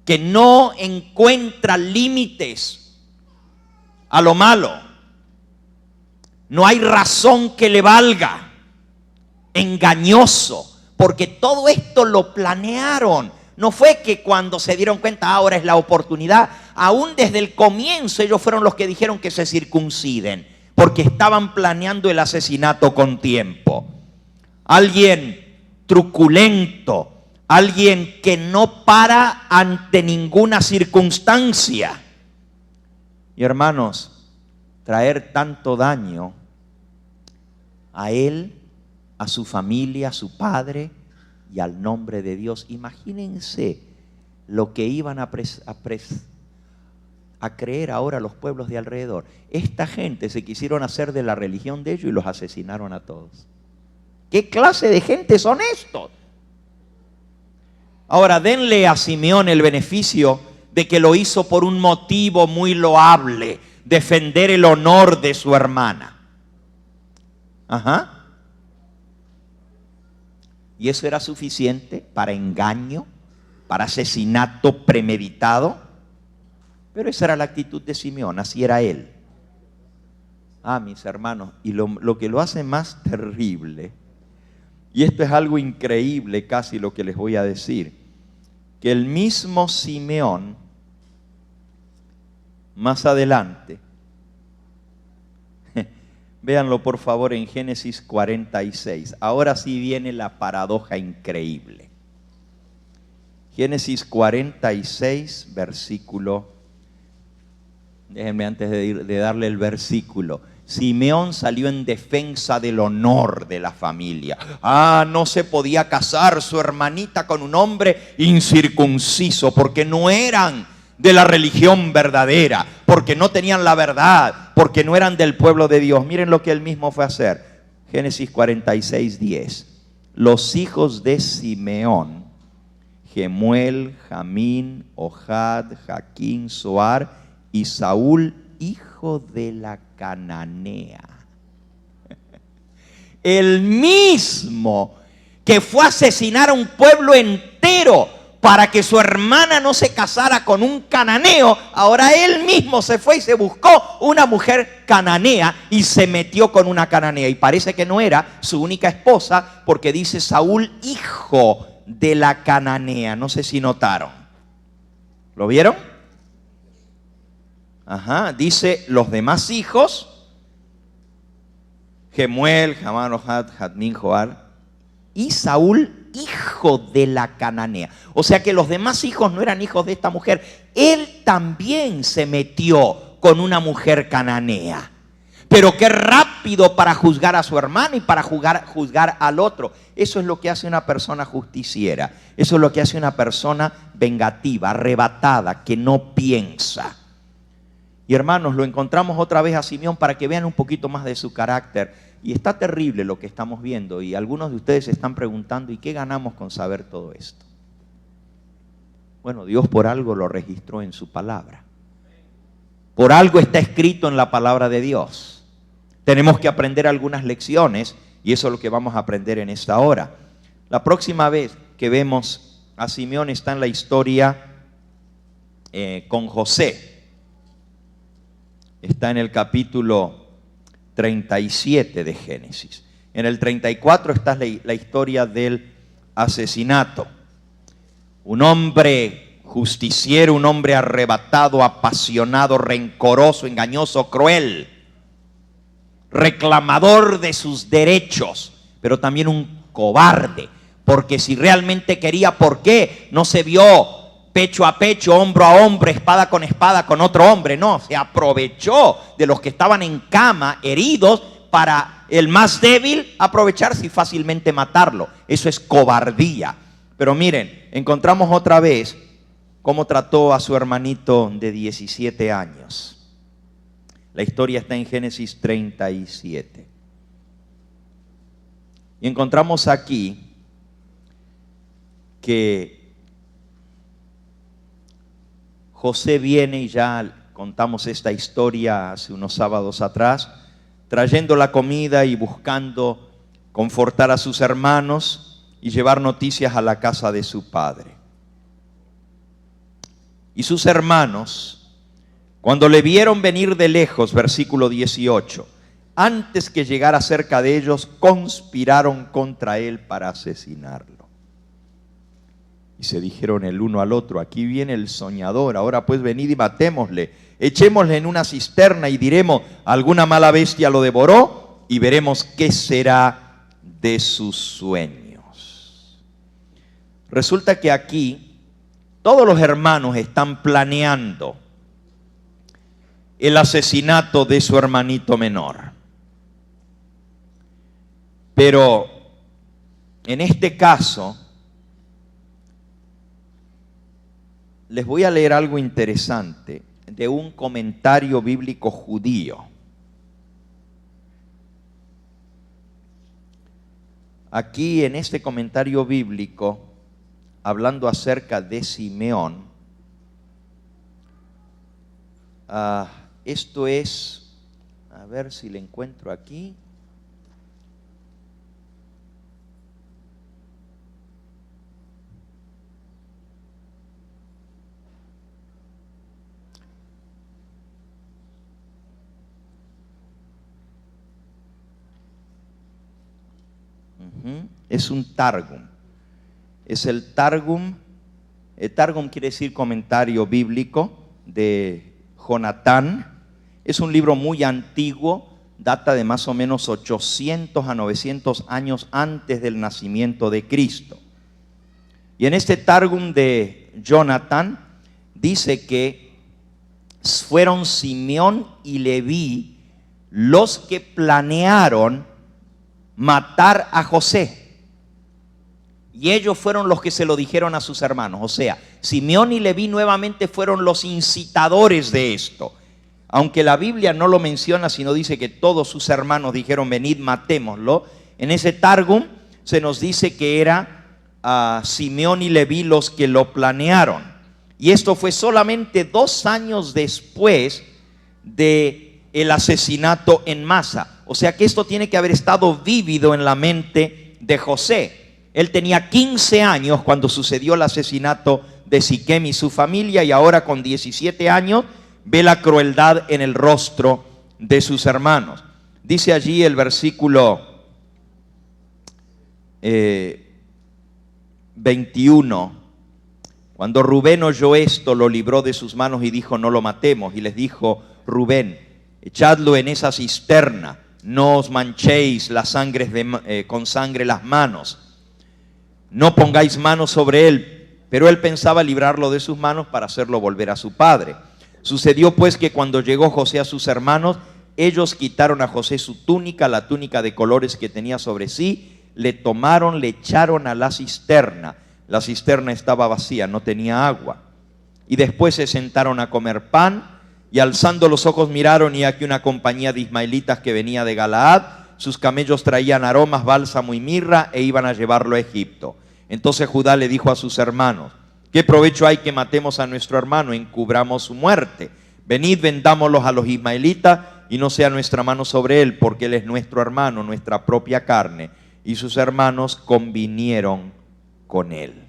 que no encuentra límites a lo malo. No hay razón que le valga. Engañoso, porque todo esto lo planearon. No fue que cuando se dieron cuenta ahora es la oportunidad. Aún desde el comienzo ellos fueron los que dijeron que se circunciden, porque estaban planeando el asesinato con tiempo. Alguien truculento, alguien que no para ante ninguna circunstancia. Y hermanos, traer tanto daño a él, a su familia, a su padre y al nombre de Dios. Imagínense lo que iban a creer ahora los pueblos de alrededor. Esta gente se quisieron hacer de la religión de ellos y los asesinaron a todos. ¿Qué clase de gente son estos? Ahora, denle a Simeón el beneficio de que lo hizo por un motivo muy loable: defender el honor de su hermana. Y eso era suficiente para engaño, para asesinato premeditado. Pero esa era la actitud de Simeón, así era él. Mis hermanos, y lo que lo hace más terrible, y esto es algo increíble casi lo que les voy a decir, que el mismo Simeón, más adelante, véanlo por favor en Génesis 46. Ahora sí viene la paradoja increíble. Génesis 46, versículo. Déjenme antes de darle el versículo. Simeón salió en defensa del honor de la familia. No se podía casar su hermanita con un hombre incircunciso, porque no eran de la religión verdadera, porque no tenían la verdad, porque no eran del pueblo de Dios. Miren lo que él mismo fue a hacer. Génesis 46, 10. Los hijos de Simeón: Gemuel, Jamín, Ohad, Jaquín, Zoar y Saúl, hijo de la cananea. El mismo que fue a asesinar a un pueblo entero para que su hermana no se casara con un cananeo, ahora él mismo se fue y se buscó una mujer cananea y se metió con una cananea. Y parece que no era su única esposa, porque dice Saúl, hijo de la cananea. No sé si notaron. ¿Lo vieron? Dice los demás hijos: Gemuel, Jamán, Ohad, Jadmín, Joar, y Saúl, hijo de la cananea. O sea que los demás hijos no eran hijos de esta mujer. Él también se metió con una mujer cananea. Pero qué rápido para juzgar a su hermano y para juzgar al otro. Eso es lo que hace una persona justiciera. Eso es lo que hace una persona vengativa, arrebatada, que no piensa. Y hermanos, lo encontramos otra vez a Simeón para que vean un poquito más de su carácter. Y está terrible lo que estamos viendo, y algunos de ustedes se están preguntando: ¿y qué ganamos con saber todo esto? Bueno, Dios por algo lo registró en su palabra. Por algo está escrito en la palabra de Dios. Tenemos que aprender algunas lecciones, y eso es lo que vamos a aprender en esta hora. La próxima vez que vemos a Simeón está en la historia con José. está en el capítulo 37 de Génesis. En el 34 está la historia del asesinato. Un hombre justiciero, un hombre arrebatado, apasionado, rencoroso, engañoso, cruel, reclamador de sus derechos, pero también un cobarde, porque si realmente quería, ¿por qué no se vio pecho a pecho, hombro a hombro, espada con otro hombre? No, se aprovechó de los que estaban en cama, heridos, para el más débil aprovecharse y fácilmente matarlo. Eso es cobardía. Pero miren, encontramos otra vez cómo trató a su hermanito de 17 años. La historia está en Génesis 37. Y encontramos aquí que José viene, y ya contamos esta historia hace unos sábados atrás, trayendo la comida y buscando confortar a sus hermanos y llevar noticias a la casa de su padre. Y sus hermanos, cuando le vieron venir de lejos, versículo 18, antes que llegara cerca de ellos, conspiraron contra él para asesinarlo. Y se dijeron el uno al otro: aquí viene el soñador, ahora pues venid y matémosle, echémosle en una cisterna y diremos: alguna mala bestia lo devoró, y veremos qué será de sus sueños. Resulta que aquí todos los hermanos están planeando el asesinato de su hermanito menor. Pero en este caso les voy a leer algo interesante de un comentario bíblico judío. Aquí en este comentario bíblico, hablando acerca de Simeón, esto es, a ver si le encuentro aquí. Es un Targum. Es el Targum. El Targum quiere decir comentario bíblico de Jonatán. Es un libro muy antiguo, data de más o menos 800 a 900 años antes del nacimiento de Cristo. Y en este Targum de Jonatán dice que fueron Simeón y Leví los que planearon matar a José. Y ellos fueron los que se lo dijeron a sus hermanos. O sea, Simeón y Leví nuevamente fueron los incitadores de esto. Aunque la Biblia no lo menciona, sino dice que todos sus hermanos dijeron: venid, matémoslo. En ese Targum se nos dice que era Simeón y Leví los que lo planearon. Y esto fue solamente 2 años después del asesinato en masa. O sea que esto tiene que haber estado vívido en la mente de José. Él tenía 15 años cuando sucedió el asesinato de Siquem y su familia, y ahora con 17 años ve la crueldad en el rostro de sus hermanos. Dice allí el versículo 21: cuando Rubén oyó esto, lo libró de sus manos y dijo: no lo matemos. Y les dijo Rubén: echadlo en esa cisterna, no os manchéis con sangre las manos, no pongáis manos sobre él. Pero él pensaba librarlo de sus manos para hacerlo volver a su padre. Sucedió pues que cuando llegó José a sus hermanos, ellos quitaron a José su túnica, la túnica de colores que tenía sobre sí, le tomaron, le echaron a la cisterna. La cisterna estaba vacía, no tenía agua. Y después se sentaron a comer pan, y alzando los ojos miraron, y aquí una compañía de ismaelitas que venía de Galaad. Sus camellos traían aromas, bálsamo y mirra, e iban a llevarlo a Egipto. Entonces Judá le dijo a sus hermanos: ¿qué provecho hay que matemos a nuestro hermano, encubramos su muerte? Venid, vendámoslos a los ismaelitas, y no sea nuestra mano sobre él, porque él es nuestro hermano, nuestra propia carne. Y sus hermanos convinieron con él.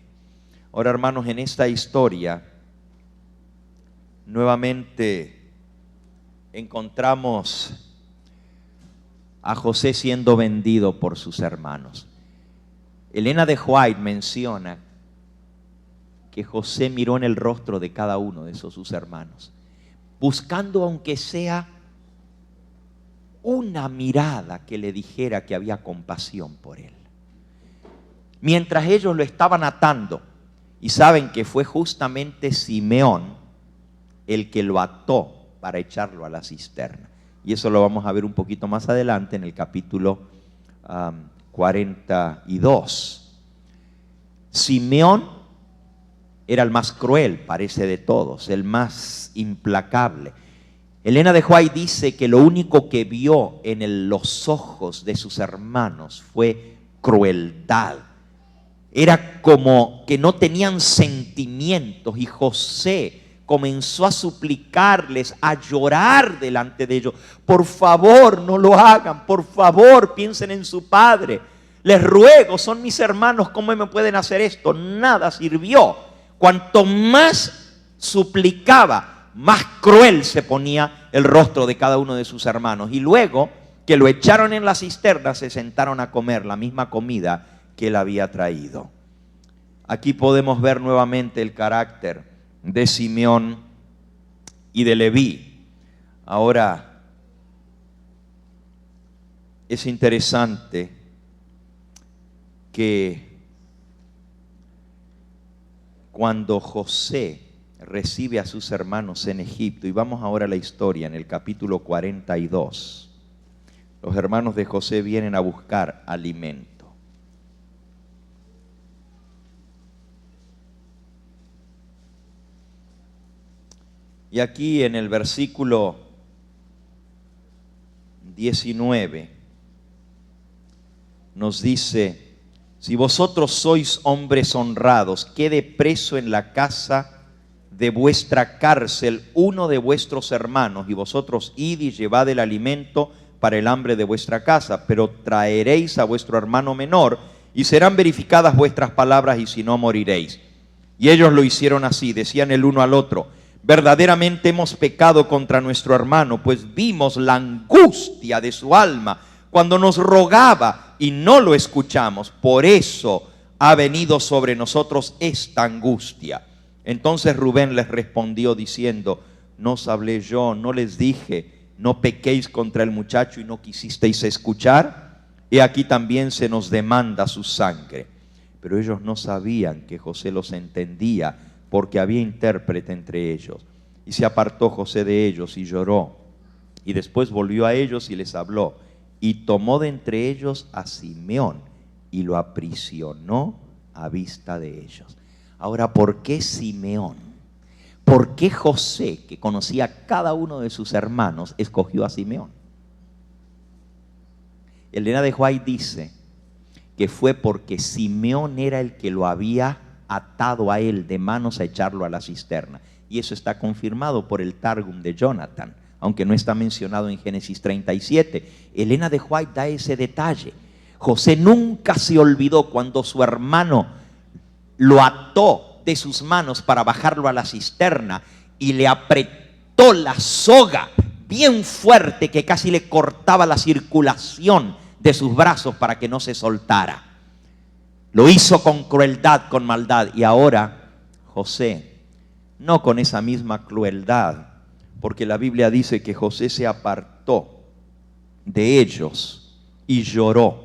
Ahora, hermanos, en esta historia nuevamente encontramos a José siendo vendido por sus hermanos. Elena de White menciona que José miró en el rostro de cada uno de esos sus hermanos, buscando aunque sea una mirada que le dijera que había compasión por él. Mientras ellos lo estaban atando, y saben que fue justamente Simeón el que lo ató para echarlo a la cisterna. Y eso lo vamos a ver un poquito más adelante en el capítulo 42. Simeón era el más cruel, parece, de todos, el más implacable. Elena de White dice que lo único que vio en los ojos de sus hermanos fue crueldad. Era como que no tenían sentimientos, y José comenzó a suplicarles, a llorar delante de ellos. Por favor, no lo hagan, por favor, piensen en su padre. Les ruego, son mis hermanos, ¿cómo me pueden hacer esto? Nada sirvió. Cuanto más suplicaba, más cruel se ponía el rostro de cada uno de sus hermanos. Y luego que lo echaron en la cisterna, se sentaron a comer la misma comida que él había traído. Aquí podemos ver nuevamente el carácter de Simeón y de Leví. Ahora, es interesante que cuando José recibe a sus hermanos en Egipto, y vamos ahora a la historia en el capítulo 42, los hermanos de José vienen a buscar alimento. Y aquí en el versículo 19 nos dice: si vosotros sois hombres honrados, quede preso en la casa de vuestra cárcel uno de vuestros hermanos, y vosotros id y llevad el alimento para el hambre de vuestra casa, pero traeréis a vuestro hermano menor, y serán verificadas vuestras palabras, y si no, moriréis. Y ellos lo hicieron así, decían el uno al otro: verdaderamente hemos pecado contra nuestro hermano, pues vimos la angustia de su alma cuando nos rogaba y no lo escuchamos. Por eso ha venido sobre nosotros esta angustia. Entonces Rubén les respondió diciendo: no os hablé yo, no les dije, no pequéis contra el muchacho y no quisisteis escuchar. He aquí también se nos demanda su sangre. Pero ellos no sabían que José los entendía, porque había intérprete entre ellos. Y se apartó José de ellos y lloró. Y después volvió a ellos y les habló. Y tomó de entre ellos a Simeón y lo aprisionó a vista de ellos. Ahora, ¿por qué Simeón? ¿Por qué José, que conocía a cada uno de sus hermanos, escogió a Simeón? Elena de White dice que fue porque Simeón era el que lo había atado a él de manos a echarlo a la cisterna. Y eso está confirmado por el Targum de Jonathan, aunque no está mencionado en Génesis 37. Elena de White da ese detalle. José nunca se olvidó cuando su hermano lo ató de sus manos para bajarlo a la cisterna y le apretó la soga bien fuerte que casi le cortaba la circulación de sus brazos para que no se soltara. Lo hizo con crueldad, con maldad. Y ahora José, no con esa misma crueldad, porque la Biblia dice que José se apartó de ellos y lloró.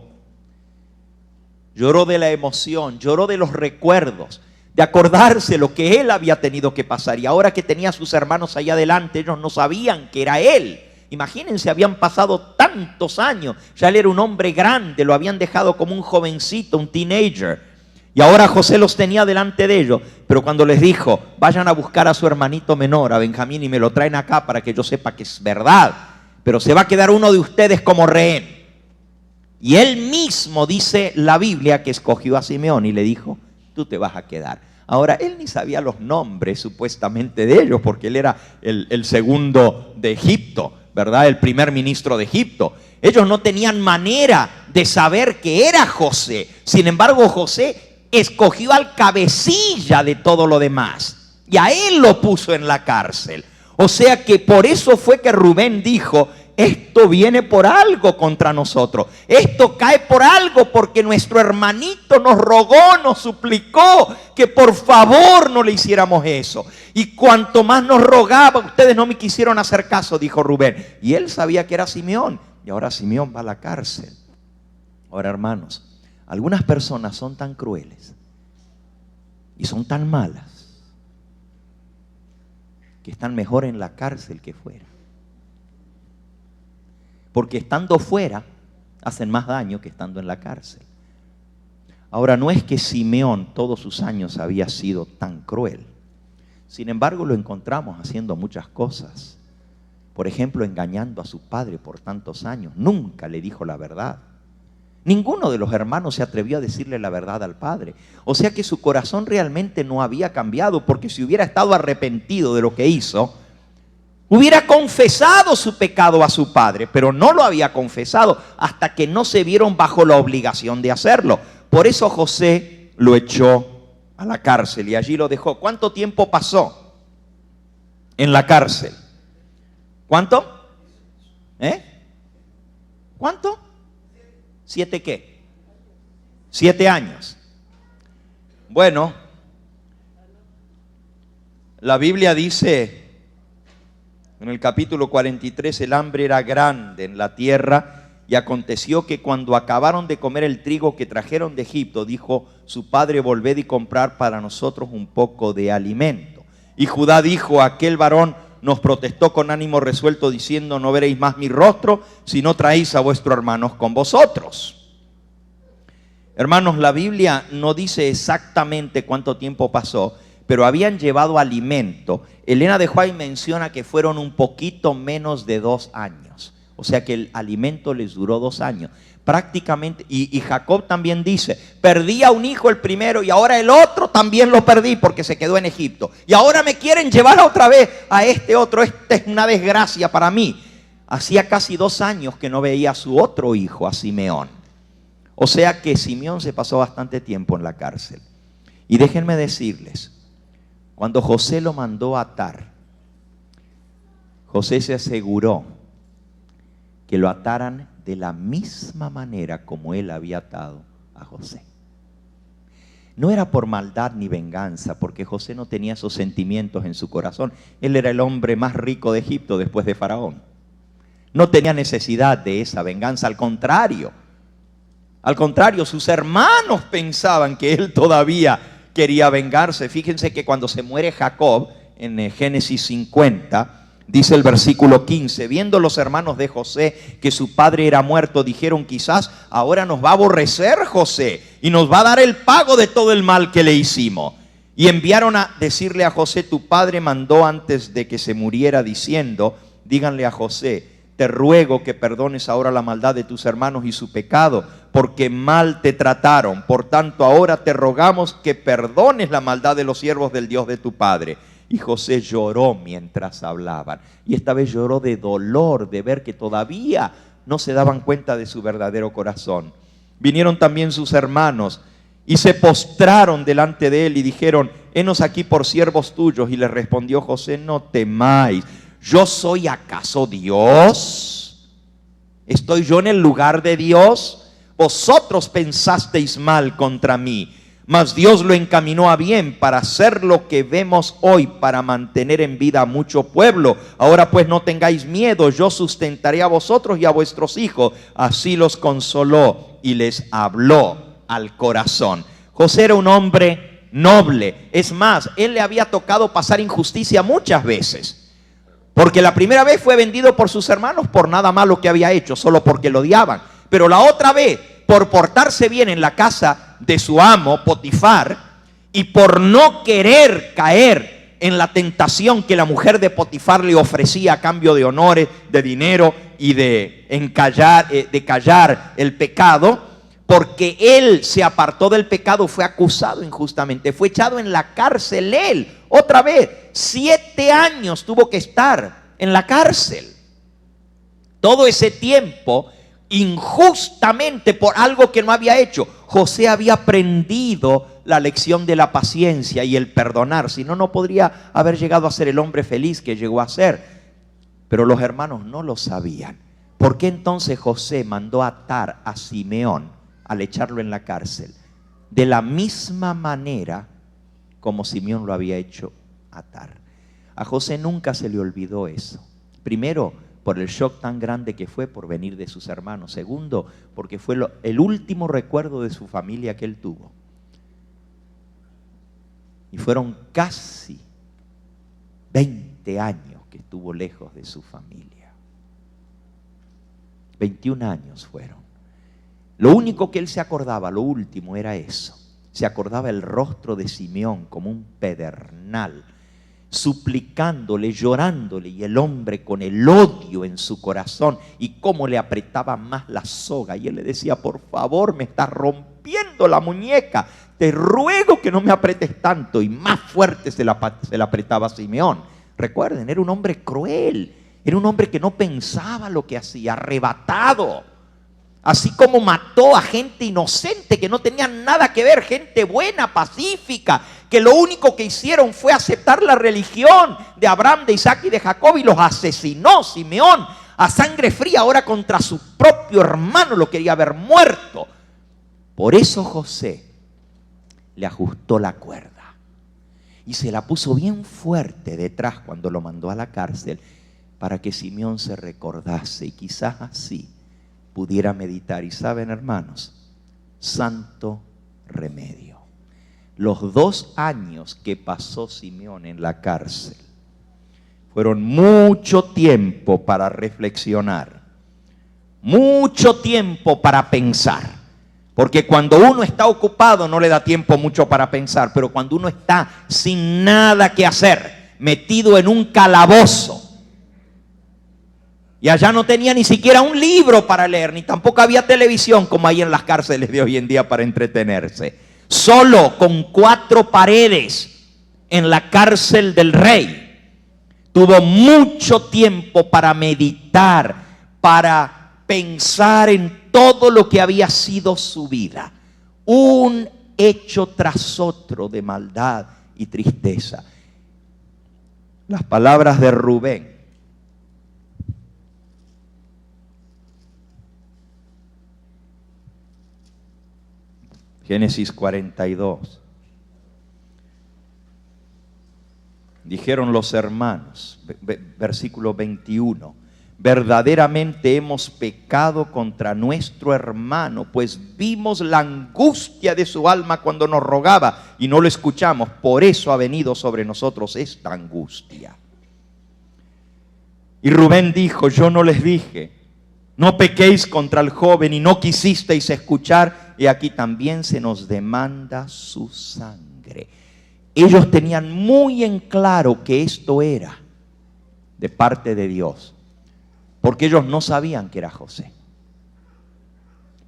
Lloró de la emoción, lloró de los recuerdos, de acordarse lo que él había tenido que pasar. Y ahora que tenía a sus hermanos allá adelante, ellos no sabían que era él. Imagínense, habían pasado tantos años, ya él era un hombre grande, lo habían dejado como un jovencito, un teenager. Y ahora José los tenía delante de ellos, pero cuando les dijo: vayan a buscar a su hermanito menor, a Benjamín, y me lo traen acá para que yo sepa que es verdad, pero se va a quedar uno de ustedes como rehén. Y él mismo, dice la Biblia, que escogió a Simeón y le dijo: tú te vas a quedar. Ahora, él ni sabía los nombres supuestamente de ellos, porque él era el segundo de Egipto, ¿verdad? El primer ministro de Egipto. Ellos no tenían manera de saber que era José. Sin embargo, José escogió al cabecilla de todo lo demás y a él lo puso en la cárcel. O sea que por eso fue que Rubén dijo, esto viene por algo contra nosotros. Esto cae por algo porque nuestro hermanito nos rogó, nos suplicó que por favor no le hiciéramos eso. Y cuanto más nos rogaba, ustedes no me quisieron hacer caso, dijo Rubén. Y él sabía que era Simeón. Y ahora Simeón va a la cárcel. Ahora, hermanos, algunas personas son tan crueles y son tan malas que están mejor en la cárcel que fuera. Porque estando fuera hacen más daño que estando en la cárcel. Ahora, no es que Simeón todos sus años había sido tan cruel. Sin embargo, lo encontramos haciendo muchas cosas. Por ejemplo, engañando a su padre por tantos años. Nunca le dijo la verdad. Ninguno de los hermanos se atrevió a decirle la verdad al padre. O sea que su corazón realmente no había cambiado, porque si hubiera estado arrepentido de lo que hizo, hubiera confesado su pecado a su padre, pero no lo había confesado hasta que no se vieron bajo la obligación de hacerlo. Por eso José lo echó a la cárcel y allí lo dejó. ¿Cuánto tiempo pasó en la cárcel? ¿Cuánto? ¿Cuánto? ¿7 qué? 7 años. Bueno, la Biblia dice en el capítulo 43, el hambre era grande en la tierra, y aconteció que cuando acabaron de comer el trigo que trajeron de Egipto, dijo su padre, volved y comprar para nosotros un poco de alimento. Y Judá dijo, aquel varón nos protestó con ánimo resuelto, diciendo, no veréis más mi rostro, si no traéis a vuestros hermanos con vosotros. Hermanos, la Biblia no dice exactamente cuánto tiempo pasó, pero habían llevado alimento. Elena de White menciona que fueron un poquito menos de 2 años. O sea que el alimento les duró 2 años. Prácticamente, y Jacob también dice, perdí a un hijo el primero y ahora el otro también lo perdí porque se quedó en Egipto. Y ahora me quieren llevar otra vez a este otro. Esta es una desgracia para mí. Hacía casi 2 años que no veía a su otro hijo, a Simeón. O sea que Simeón se pasó bastante tiempo en la cárcel. Y déjenme decirles, cuando José lo mandó a atar, José se aseguró que lo ataran de la misma manera como él había atado a José. No era por maldad ni venganza, porque José no tenía esos sentimientos en su corazón. Él era el hombre más rico de Egipto después de Faraón. No tenía necesidad de esa venganza, al contrario. Al contrario, sus hermanos pensaban que él todavía quería vengarse. Fíjense que cuando se muere Jacob, en Génesis 50, dice el versículo 15, viendo los hermanos de José que su padre era muerto, dijeron, quizás ahora nos va a aborrecer José y nos va a dar el pago de todo el mal que le hicimos. Y enviaron a decirle a José, tu padre mandó antes de que se muriera diciendo, díganle a José, te ruego que perdones ahora la maldad de tus hermanos y su pecado, porque mal te trataron. Por tanto, ahora te rogamos que perdones la maldad de los siervos del Dios de tu padre. Y José lloró mientras hablaban. Y esta vez lloró de dolor, de ver que todavía no se daban cuenta de su verdadero corazón. Vinieron también sus hermanos y se postraron delante de él y dijeron, henos aquí por siervos tuyos. Y le respondió José, no temáis. ¿Yo soy acaso Dios? ¿Estoy yo en el lugar de Dios? Vosotros pensasteis mal contra mí, mas Dios lo encaminó a bien para hacer lo que vemos hoy, para mantener en vida a mucho pueblo. Ahora pues no tengáis miedo, yo sustentaré a vosotros y a vuestros hijos. Así los consoló y les habló al corazón. José era un hombre noble. Es más, él le había tocado pasar injusticia muchas veces. Porque la primera vez fue vendido por sus hermanos por nada malo que había hecho, solo porque lo odiaban. Pero la otra vez, por portarse bien en la casa de su amo, Potifar, y por no querer caer en la tentación que la mujer de Potifar le ofrecía a cambio de honores, de dinero y de callar el pecado, porque él se apartó del pecado, fue acusado injustamente, fue echado en la cárcel él. Otra vez, 7 años tuvo que estar en la cárcel. Todo ese tiempo, injustamente por algo que no había hecho. José había aprendido la lección de la paciencia y el perdonar, si no, no podría haber llegado a ser el hombre feliz que llegó a ser. Pero los hermanos no lo sabían. ¿Por qué entonces José mandó atar a Simeón al echarlo en la cárcel? De la misma manera como Simeón lo había hecho atar. A José nunca se le olvidó eso. Primero, por el shock tan grande que fue por venir de sus hermanos. Segundo, porque fue el último recuerdo de su familia que él tuvo. Y fueron casi 20 años que estuvo lejos de su familia. 21 años fueron. Lo único que él se acordaba, lo último, era eso. Se acordaba el rostro de Simeón como un pedernal, suplicándole, llorándole, y el hombre con el odio en su corazón, y cómo le apretaba más la soga, y él le decía: por favor, me estás rompiendo la muñeca, te ruego que no me apretes tanto. Y más fuerte se la apretaba a Simeón. Recuerden, era un hombre cruel, era un hombre que no pensaba lo que hacía, arrebatado. Así como mató a gente inocente que no tenían nada que ver, gente buena, pacífica, que lo único que hicieron fue aceptar la religión de Abraham, de Isaac y de Jacob, y los asesinó Simeón a sangre fría. Ahora contra su propio hermano lo quería ver muerto. Por eso José le ajustó la cuerda y se la puso bien fuerte detrás cuando lo mandó a la cárcel, para que Simeón se recordase y quizás así pudiera meditar. Y saben, hermanos, santo remedio. Los 2 años que pasó Simeón en la cárcel fueron mucho tiempo para reflexionar, mucho tiempo para pensar. Porque cuando uno está ocupado no le da tiempo mucho para pensar, pero cuando uno está sin nada que hacer, metido en un calabozo, y allá no tenía ni siquiera un libro para leer, ni tampoco había televisión como hay en las cárceles de hoy en día para entretenerse. Solo con 4 paredes en la cárcel del rey. Tuvo mucho tiempo para meditar, para pensar en todo lo que había sido su vida. Un hecho tras otro de maldad y tristeza. Las palabras de Rubén: Génesis 42. Dijeron los hermanos, versículo 21, verdaderamente hemos pecado contra nuestro hermano, pues vimos la angustia de su alma cuando nos rogaba y no lo escuchamos. Por eso ha venido sobre nosotros esta angustia. Y Rubén dijo: yo no les dije, no pequéis contra el joven, y no quisisteis escuchar, y aquí también se nos demanda su sangre. Ellos tenían muy en claro que esto era de parte de Dios, porque ellos no sabían que era José.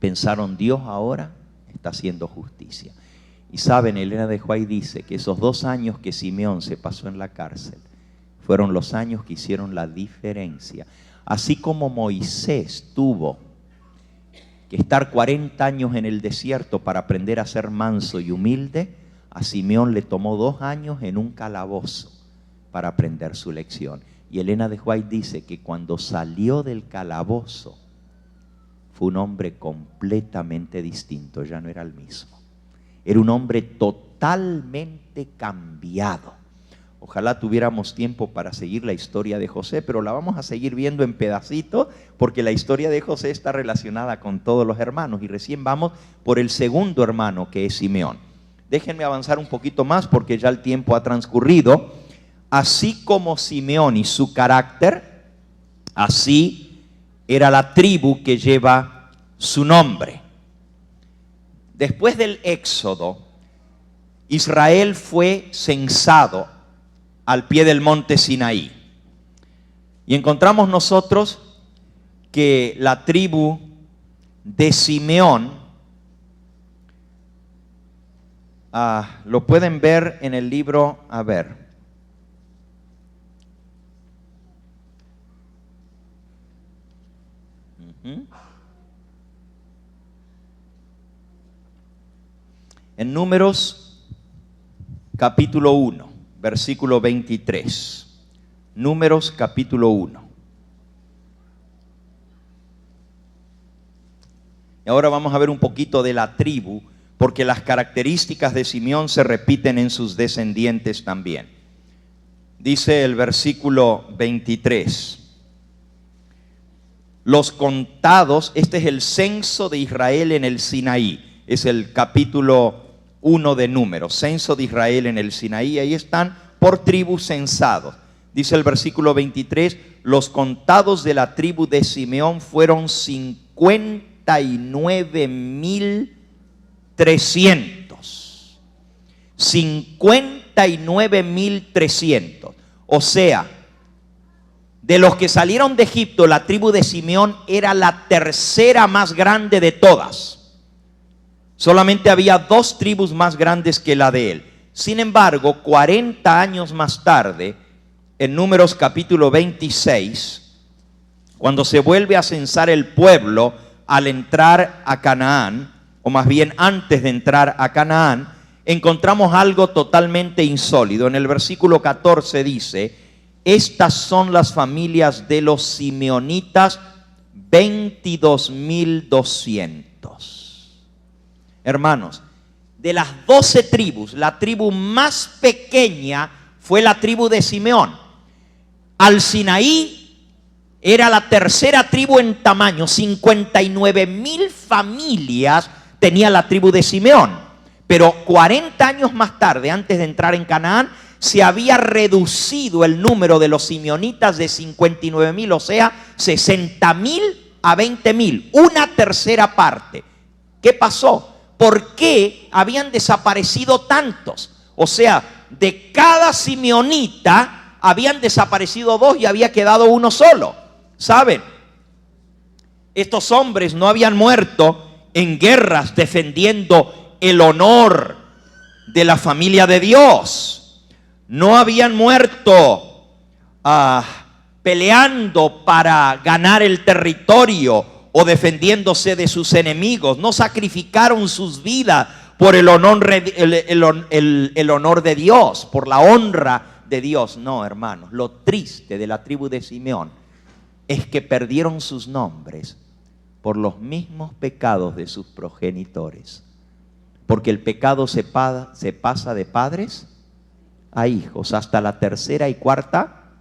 Pensaron: Dios ahora está haciendo justicia. Y saben, Elena de White dice que esos 2 años que Simeón se pasó en la cárcel fueron los años que hicieron la diferencia. Así como Moisés tuvo que estar 40 años en el desierto para aprender a ser manso y humilde, a Simeón le tomó 2 años en un calabozo para aprender su lección. Y Elena de White dice que cuando salió del calabozo fue un hombre completamente distinto, ya no era el mismo. Era un hombre totalmente cambiado. Ojalá tuviéramos tiempo para seguir la historia de José, pero la vamos a seguir viendo en pedacitos, porque la historia de José está relacionada con todos los hermanos, y recién vamos por el segundo hermano, que es Simeón. Déjenme avanzar un poquito más porque ya el tiempo ha transcurrido. Así como Simeón y su carácter, así era la tribu que lleva su nombre. Después del Éxodo, Israel fue censado al pie del monte Sinaí. Y encontramos nosotros que la tribu de Simeón, lo pueden ver en el libro, en Números capítulo 1, versículo 23. Números capítulo 1. Y ahora vamos a ver un poquito de la tribu, porque las características de Simeón se repiten en sus descendientes también. Dice el versículo 23. Los contados, este es el censo de Israel en el Sinaí, es el capítulo 1 de Números, censo de Israel en el Sinaí, ahí están por tribus censados. Dice el versículo 23, los contados de la tribu de Simeón fueron 59.300. 59.300. O sea, de los que salieron de Egipto, la tribu de Simeón era la tercera más grande de todas. Solamente había 2 tribus más grandes que la de él. Sin embargo, 40 años más tarde, en Números capítulo 26, cuando se vuelve a censar el pueblo al entrar a Canaán, o más bien antes de entrar a Canaán, encontramos algo totalmente insólito. En el versículo 14 dice: estas son las familias de los simeonitas, 22.200. Hermanos, de las 12 tribus, la tribu más pequeña fue la tribu de Simeón. Al Sinaí era la tercera tribu en tamaño, 59.000 familias tenía la tribu de Simeón. Pero 40 años más tarde, antes de entrar en Canaán, se había reducido el número de los simeonitas de 59.000, o sea, 60.000 a 20.000, una tercera parte. ¿Qué pasó? ¿Por qué habían desaparecido tantos? O sea, de cada simeonita habían desaparecido 2 y había quedado uno solo. ¿Saben? Estos hombres no habían muerto en guerras defendiendo el honor de la familia de Dios. No habían muerto peleando para ganar el territorio o defendiéndose de sus enemigos. No sacrificaron sus vidas por el honor de Dios, por la honra de Dios. No, hermanos, lo triste de la tribu de Simeón es que perdieron sus nombres por los mismos pecados de sus progenitores. Porque el pecado se pasa de padres a hijos hasta la tercera y cuarta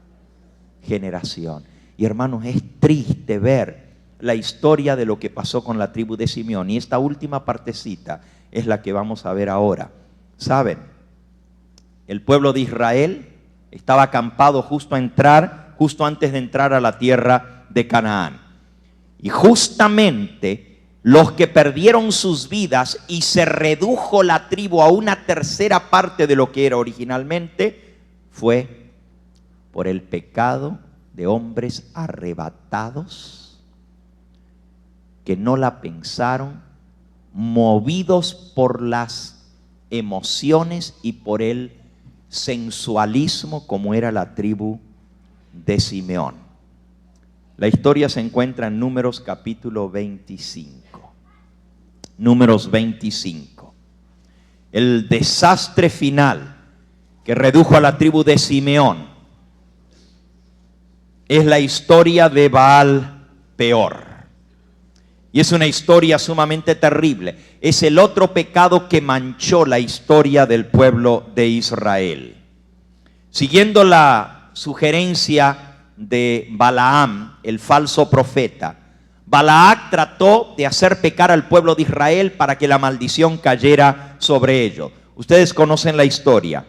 generación. Y hermanos, es triste ver la historia de lo que pasó con la tribu de Simeón. Y esta última partecita es la que vamos a ver ahora. ¿Saben? El pueblo de Israel estaba acampado justo antes de entrar a la tierra de Canaán. Y justamente los que perdieron sus vidas y se redujo la tribu a una tercera parte de lo que era originalmente, fue por el pecado de hombres arrebatados que no la pensaron, movidos por las emociones y por el sensualismo, como era la tribu de Simeón. La historia se encuentra en Números capítulo 25. Números 25. El desastre final que redujo a la tribu de Simeón es la historia de Baal Peor. Y es una historia sumamente terrible. Es el otro pecado que manchó la historia del pueblo de Israel. Siguiendo la sugerencia de Balaam, el falso profeta, Balac trató de hacer pecar al pueblo de Israel para que la maldición cayera sobre ellos. Ustedes conocen la historia.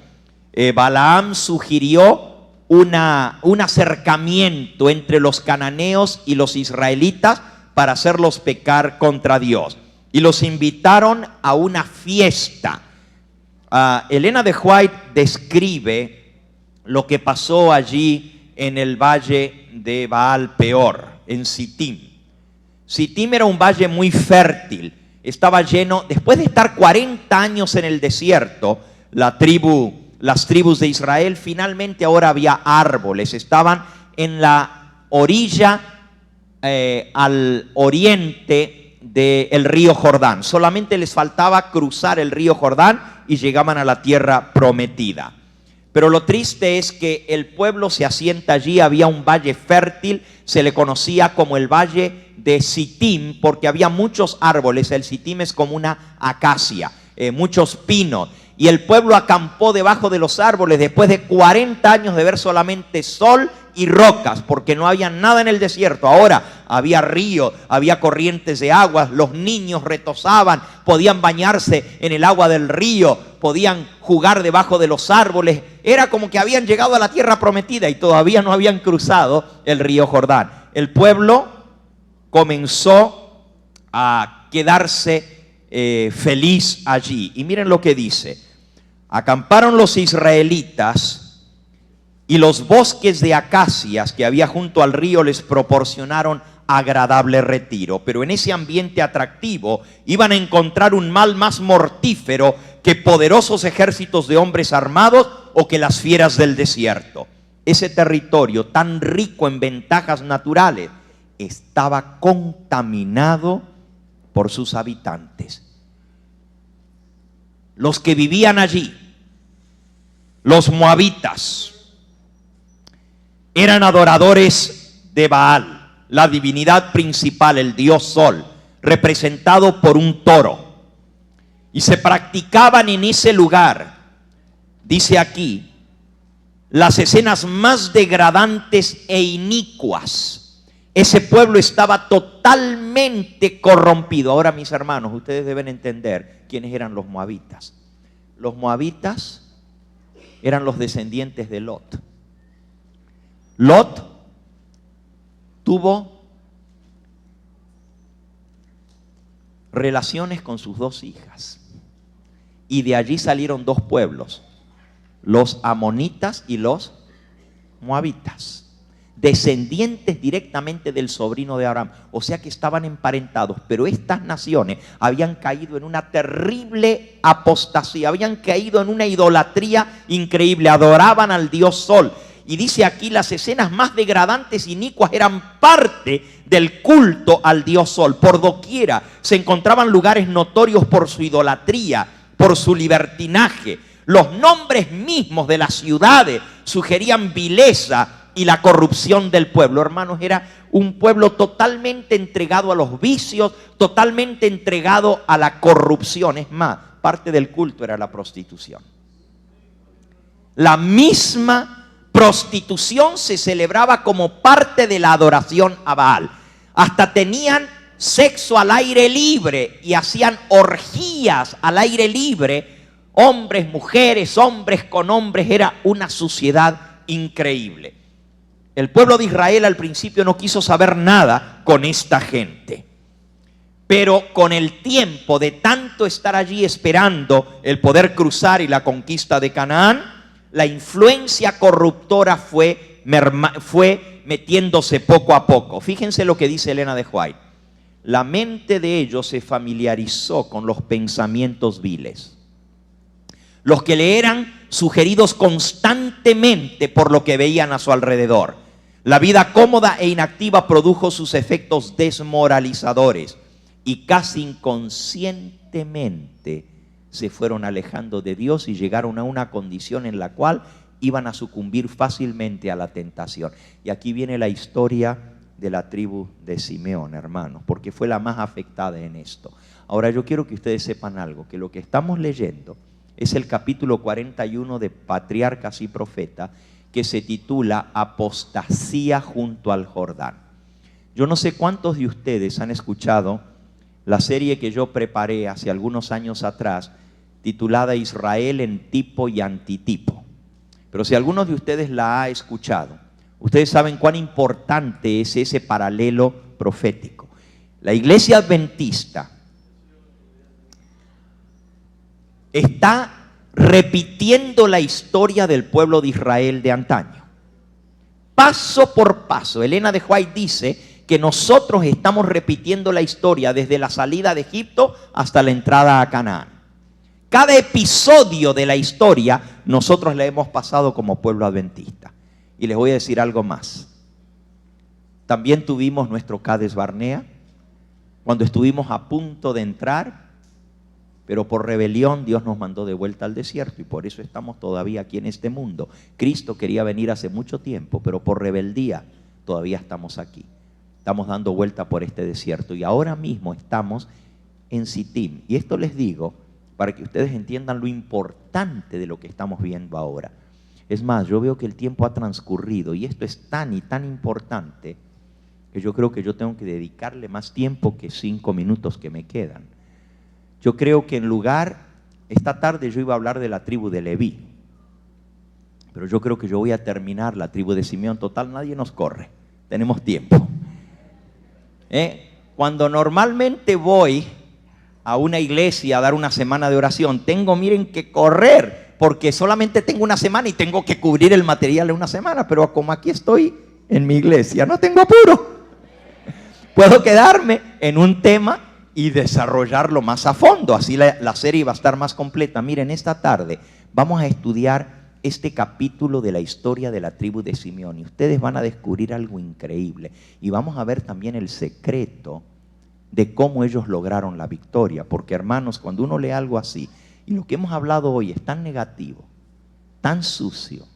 Balaam sugirió un acercamiento entre los cananeos y los israelitas para hacerlos pecar contra Dios. Y los invitaron a una fiesta. Elena de White describe lo que pasó allí en el valle de Baal Peor, en Sittim. Sittim era un valle muy fértil, estaba lleno, después de estar 40 años en el desierto, las tribus de Israel, finalmente ahora había árboles, estaban en la orilla al oriente del río Jordán. Solamente les faltaba cruzar el río Jordán y llegaban a la tierra prometida. Pero lo triste es que el pueblo se asienta allí. Había un valle fértil, se le conocía como el valle de Sittim, porque había muchos árboles. El Sittim es como una acacia, muchos pinos. Y el pueblo acampó debajo de los árboles después de 40 años de ver solamente sol y rocas, porque no había nada en el desierto. Ahora había río, había corrientes de aguas, los niños retozaban, podían bañarse en el agua del río, podían jugar debajo de los árboles. Era como que habían llegado a la tierra prometida y todavía no habían cruzado el río Jordán. El pueblo comenzó a quedarse feliz allí. Y miren lo que dice: acamparon los israelitas y los bosques de acacias que había junto al río les proporcionaron agradable retiro. Pero en ese ambiente atractivo iban a encontrar un mal más mortífero que poderosos ejércitos de hombres armados o que las fieras del desierto. Ese territorio tan rico en ventajas naturales estaba contaminado por sus habitantes. Los que vivían allí, los moabitas, eran adoradores de Baal, la divinidad principal, el dios Sol, representado por un toro. Y se practicaban en ese lugar, dice aquí, las escenas más degradantes e inicuas. Ese pueblo estaba totalmente corrompido. Ahora, mis hermanos, ustedes deben entender quiénes eran los moabitas. Los moabitas eran los descendientes de Lot. Lot tuvo relaciones con sus dos hijas y de allí salieron dos pueblos, los amonitas y los moabitas, descendientes directamente del sobrino de Abraham. O sea que estaban emparentados, pero estas naciones habían caído en una terrible apostasía, habían caído en una idolatría increíble, adoraban al dios Sol. Y dice aquí, las escenas más degradantes y inicuas eran parte del culto al dios Sol. Por doquiera se encontraban lugares notorios por su idolatría, por su libertinaje. Los nombres mismos de las ciudades sugerían vileza y la corrupción del pueblo. Hermanos, era un pueblo totalmente entregado a los vicios, totalmente entregado a la corrupción. Es más, parte del culto era la prostitución. La misma prostitución se celebraba como parte de la adoración a Baal. Hasta tenían sexo al aire libre y hacían orgías al aire libre. Hombres, mujeres, hombres con hombres. Era una suciedad increíble. El pueblo de Israel al principio no quiso saber nada con esta gente. Pero con el tiempo de tanto estar allí esperando el poder cruzar y la conquista de Canaán, la influencia corruptora fue metiéndose poco a poco. Fíjense lo que dice Elena de White. La mente de ellos se familiarizó con los pensamientos viles, los que le eran sugeridos constantemente por lo que veían a su alrededor. La vida cómoda e inactiva produjo sus efectos desmoralizadores y casi inconscientemente se fueron alejando de Dios y llegaron a una condición en la cual iban a sucumbir fácilmente a la tentación. Y aquí viene la historia de la tribu de Simeón, hermanos, porque fue la más afectada en esto. Ahora yo quiero que ustedes sepan algo, que lo que estamos leyendo es el capítulo 41 de Patriarcas y Profetas, que se titula Apostasía junto al Jordán. Yo no sé cuántos de ustedes han escuchado la serie que yo preparé hace algunos años atrás, titulada Israel en tipo y antitipo. Pero si algunos de ustedes la ha escuchado, ustedes saben cuán importante es ese paralelo profético. La iglesia adventista está repitiendo la historia del pueblo de Israel de antaño. Paso por paso. Elena de White dice que nosotros estamos repitiendo la historia desde la salida de Egipto hasta la entrada a Canaán. Cada episodio de la historia nosotros la hemos pasado como pueblo adventista. Y les voy a decir algo más. También tuvimos nuestro Cades Barnea, cuando estuvimos a punto de entrar, pero por rebelión Dios nos mandó de vuelta al desierto y por eso estamos todavía aquí en este mundo. Cristo quería venir hace mucho tiempo, pero por rebeldía todavía estamos aquí. Estamos dando vuelta por este desierto y ahora mismo estamos en Sittim. Y esto les digo para que ustedes entiendan lo importante de lo que estamos viendo ahora. Es más, yo veo que el tiempo ha transcurrido y esto es tan y tan importante que yo creo que yo tengo que dedicarle más tiempo que 5 minutos que me quedan. Yo creo que esta tarde yo iba a hablar de la tribu de Leví, pero yo creo que yo voy a terminar la tribu de Simeón. Total, nadie nos corre, tenemos tiempo. Cuando normalmente voy a una iglesia a dar una semana de oración, miren que correr, porque solamente tengo una semana y tengo que cubrir el material de una semana, pero como aquí estoy en mi iglesia, no tengo apuro. Puedo quedarme en un tema y desarrollarlo más a fondo, así la serie va a estar más completa. Miren, esta tarde vamos a estudiar este capítulo de la historia de la tribu de Simeón y ustedes van a descubrir algo increíble y vamos a ver también el secreto de cómo ellos lograron la victoria, porque hermanos, cuando uno lee algo así, y lo que hemos hablado hoy es tan negativo, tan sucio,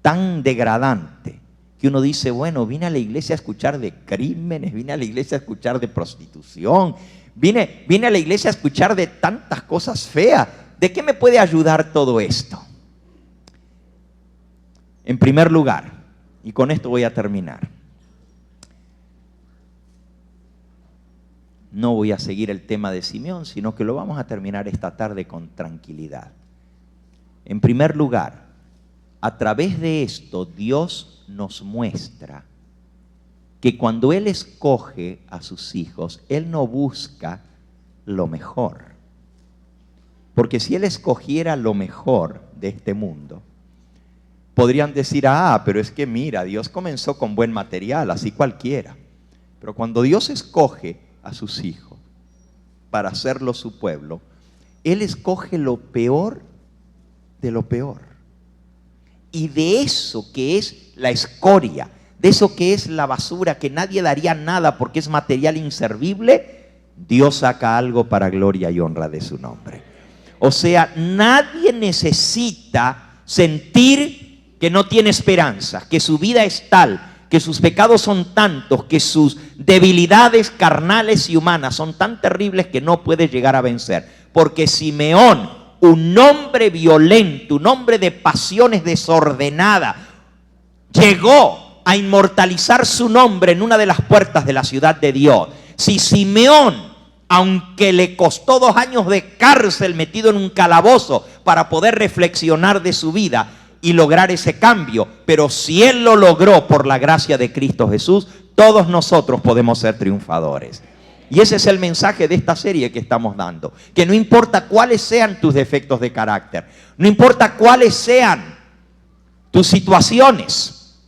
tan degradante, que uno dice, bueno, vine a la iglesia a escuchar de crímenes, vine a la iglesia a escuchar de prostitución, vine a la iglesia a escuchar de tantas cosas feas. ¿De qué me puede ayudar todo esto? En primer lugar, y con esto voy a terminar, no voy a seguir el tema de Simeón, sino que lo vamos a terminar esta tarde con tranquilidad. En primer lugar, a través de esto Dios nos muestra que cuando Él escoge a sus hijos, Él no busca lo mejor. Porque si Él escogiera lo mejor de este mundo, podrían decir, pero es que mira, Dios comenzó con buen material, así cualquiera. Pero cuando Dios escoge a sus hijos para hacerlo su pueblo, Él escoge lo peor de lo peor. Y de eso que es la escoria, de eso que es la basura, que nadie daría nada porque es material inservible, Dios saca algo para gloria y honra de su nombre. O sea, nadie necesita sentir que no tiene esperanza, que su vida es tal, que sus pecados son tantos, que sus debilidades carnales y humanas son tan terribles que no puede llegar a vencer. Porque Simeón, un hombre violento, un hombre de pasiones desordenadas, llegó a inmortalizar su nombre en una de las puertas de la ciudad de Dios. Si Simeón, aunque le costó 2 años de cárcel metido en un calabozo para poder reflexionar de su vida y lograr ese cambio, pero si él lo logró por la gracia de Cristo Jesús, todos nosotros podemos ser triunfadores. Y ese es el mensaje de esta serie que estamos dando, que no importa cuáles sean tus defectos de carácter, no importa cuáles sean tus situaciones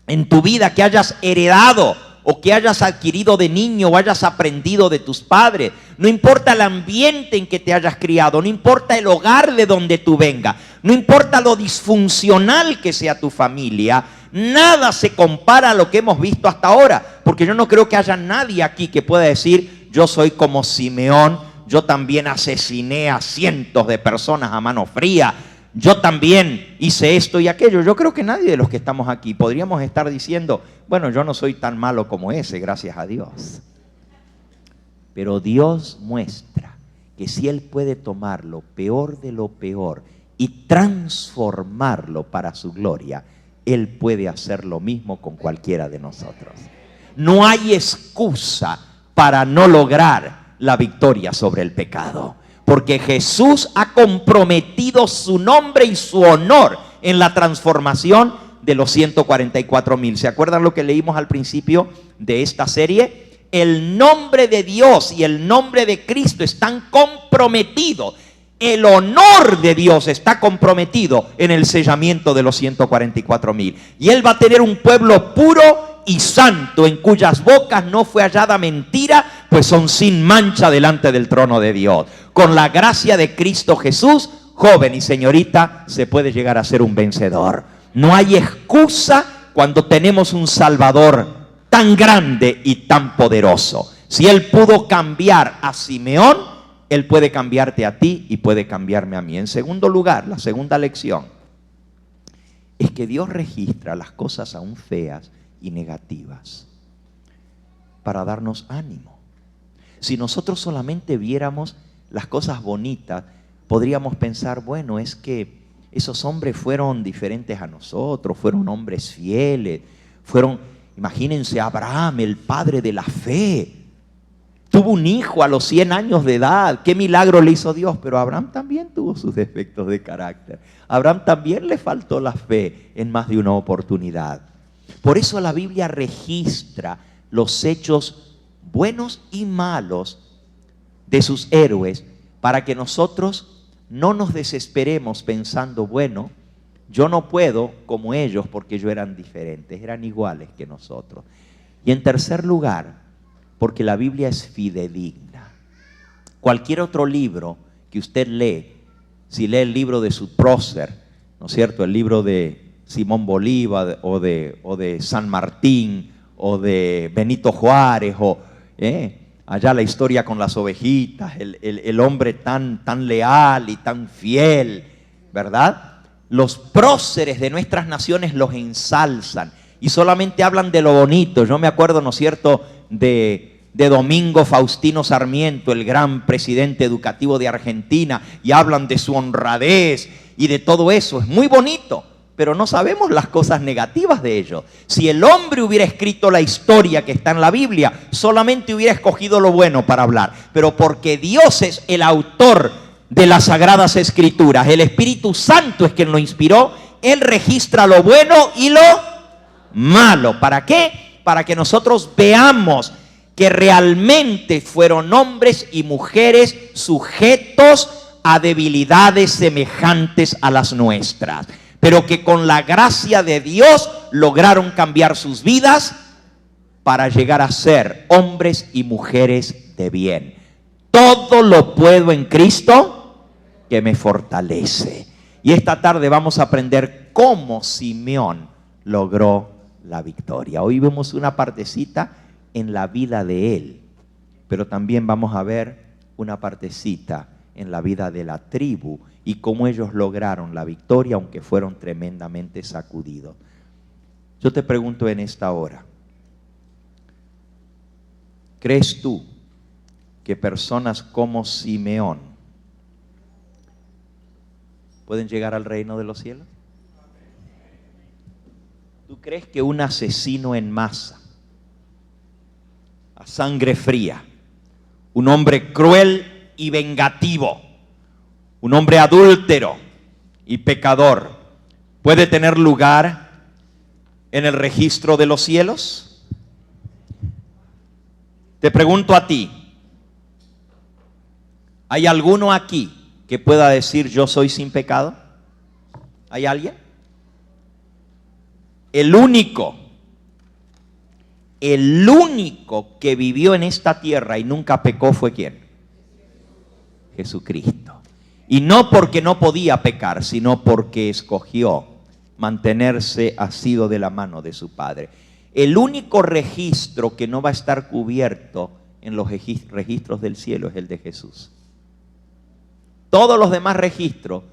en tu vida que hayas heredado o que hayas adquirido de niño o hayas aprendido de tus padres, no importa el ambiente en que te hayas criado, no importa el hogar de donde tú vengas, no importa lo disfuncional que sea tu familia, nada se compara a lo que hemos visto hasta ahora, porque yo no creo que haya nadie aquí que pueda decir, yo soy como Simeón, yo también asesiné a cientos de personas a mano fría, yo también hice esto y aquello. Yo creo que nadie de los que estamos aquí podríamos estar diciendo, bueno, yo no soy tan malo como ese, gracias a Dios. Pero Dios muestra que si Él puede tomar lo peor de lo peor y transformarlo para su gloria, Él puede hacer lo mismo con cualquiera de nosotros. No hay excusa para no lograr la victoria sobre el pecado, porque Jesús ha comprometido su nombre y su honor en la transformación de los 144,000. ¿Se acuerdan lo que leímos al principio de esta serie? El nombre de Dios y el nombre de Cristo están comprometidos. El honor de Dios está comprometido en el sellamiento de los 144,000. Y Él va a tener un pueblo puro y santo, en cuyas bocas no fue hallada mentira, pues son sin mancha delante del trono de Dios. Con la gracia de Cristo Jesús, joven y señorita, se puede llegar a ser un vencedor. No hay excusa cuando tenemos un Salvador tan grande y tan poderoso. Si Él pudo cambiar a Simeón, Él puede cambiarte a ti y puede cambiarme a mí. En segundo lugar, la segunda lección es que Dios registra las cosas aún feas y negativas para darnos ánimo. Si nosotros solamente viéramos las cosas bonitas, podríamos pensar, bueno, es que esos hombres fueron diferentes a nosotros, fueron hombres fieles, imagínense, Abraham, el padre de la fe, tuvo un hijo a los 100 años de edad. ¿Qué milagro le hizo Dios? Pero Abraham también tuvo sus defectos de carácter. A Abraham también le faltó la fe en más de una oportunidad. Por eso la Biblia registra los hechos buenos y malos de sus héroes, para que nosotros no nos desesperemos pensando, bueno, yo no puedo como ellos porque ellos eran diferentes, eran iguales que nosotros. Y en tercer lugar, porque la Biblia es fidedigna. Cualquier otro libro que usted lee, si lee el libro de su prócer, ¿no es cierto?, el libro de Simón Bolívar o de San Martín o de Benito Juárez allá la historia con las ovejitas, el hombre tan leal y tan fiel, ¿verdad? Los próceres de nuestras naciones los ensalzan y solamente hablan de lo bonito. Yo me acuerdo, ¿no es cierto?, de Domingo Faustino Sarmiento, el gran presidente educativo de Argentina, y hablan de su honradez y de todo eso. Es muy bonito, pero no sabemos las cosas negativas de ello. Si el hombre hubiera escrito la historia que está en la Biblia, solamente hubiera escogido lo bueno para hablar. Pero porque Dios es el autor de las Sagradas Escrituras, el Espíritu Santo es quien lo inspiró, Él registra lo bueno y lo malo. ¿Para qué? Para que nosotros veamos que realmente fueron hombres y mujeres sujetos a debilidades semejantes a las nuestras, pero que con la gracia de Dios lograron cambiar sus vidas para llegar a ser hombres y mujeres de bien. Todo lo puedo en Cristo que me fortalece. Y esta tarde vamos a aprender cómo Simeón logró la victoria. Hoy vemos una partecita en la vida de él, pero también vamos a ver una partecita en la vida de la tribu y cómo ellos lograron la victoria, aunque fueron tremendamente sacudidos. Yo te pregunto en esta hora, ¿crees tú que personas como Simeón pueden llegar al reino de los cielos? ¿Tú crees que un asesino en masa, a sangre fría, un hombre cruel y vengativo, un hombre adúltero y pecador, puede tener lugar en el registro de los cielos? Te pregunto a ti, ¿hay alguno aquí que pueda decir yo soy sin pecado? ¿Hay alguien? El único que vivió en esta tierra y nunca pecó fue ¿quién? Jesucristo. Y no porque no podía pecar, sino porque escogió mantenerse asido de la mano de su Padre. El único registro que no va a estar cubierto en los registros del cielo es el de Jesús. Todos los demás registros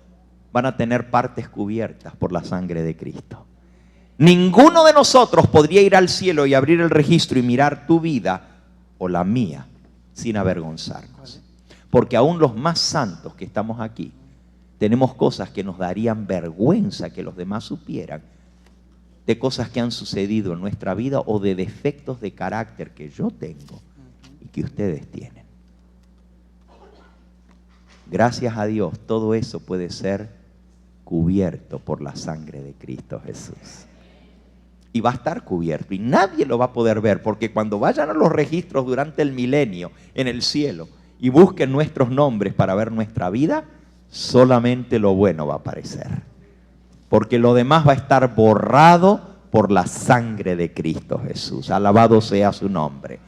van a tener partes cubiertas por la sangre de Cristo. Ninguno de nosotros podría ir al cielo y abrir el registro y mirar tu vida o la mía sin avergonzarnos. Porque aún los más santos que estamos aquí tenemos cosas que nos darían vergüenza que los demás supieran, de cosas que han sucedido en nuestra vida o de defectos de carácter que yo tengo y que ustedes tienen. Gracias a Dios, todo eso puede ser cubierto por la sangre de Cristo Jesús. Y va a estar cubierto y nadie lo va a poder ver, porque cuando vayan a los registros durante el milenio en el cielo y busquen nuestros nombres para ver nuestra vida, solamente lo bueno va a aparecer, porque lo demás va a estar borrado por la sangre de Cristo Jesús. Alabado sea su nombre.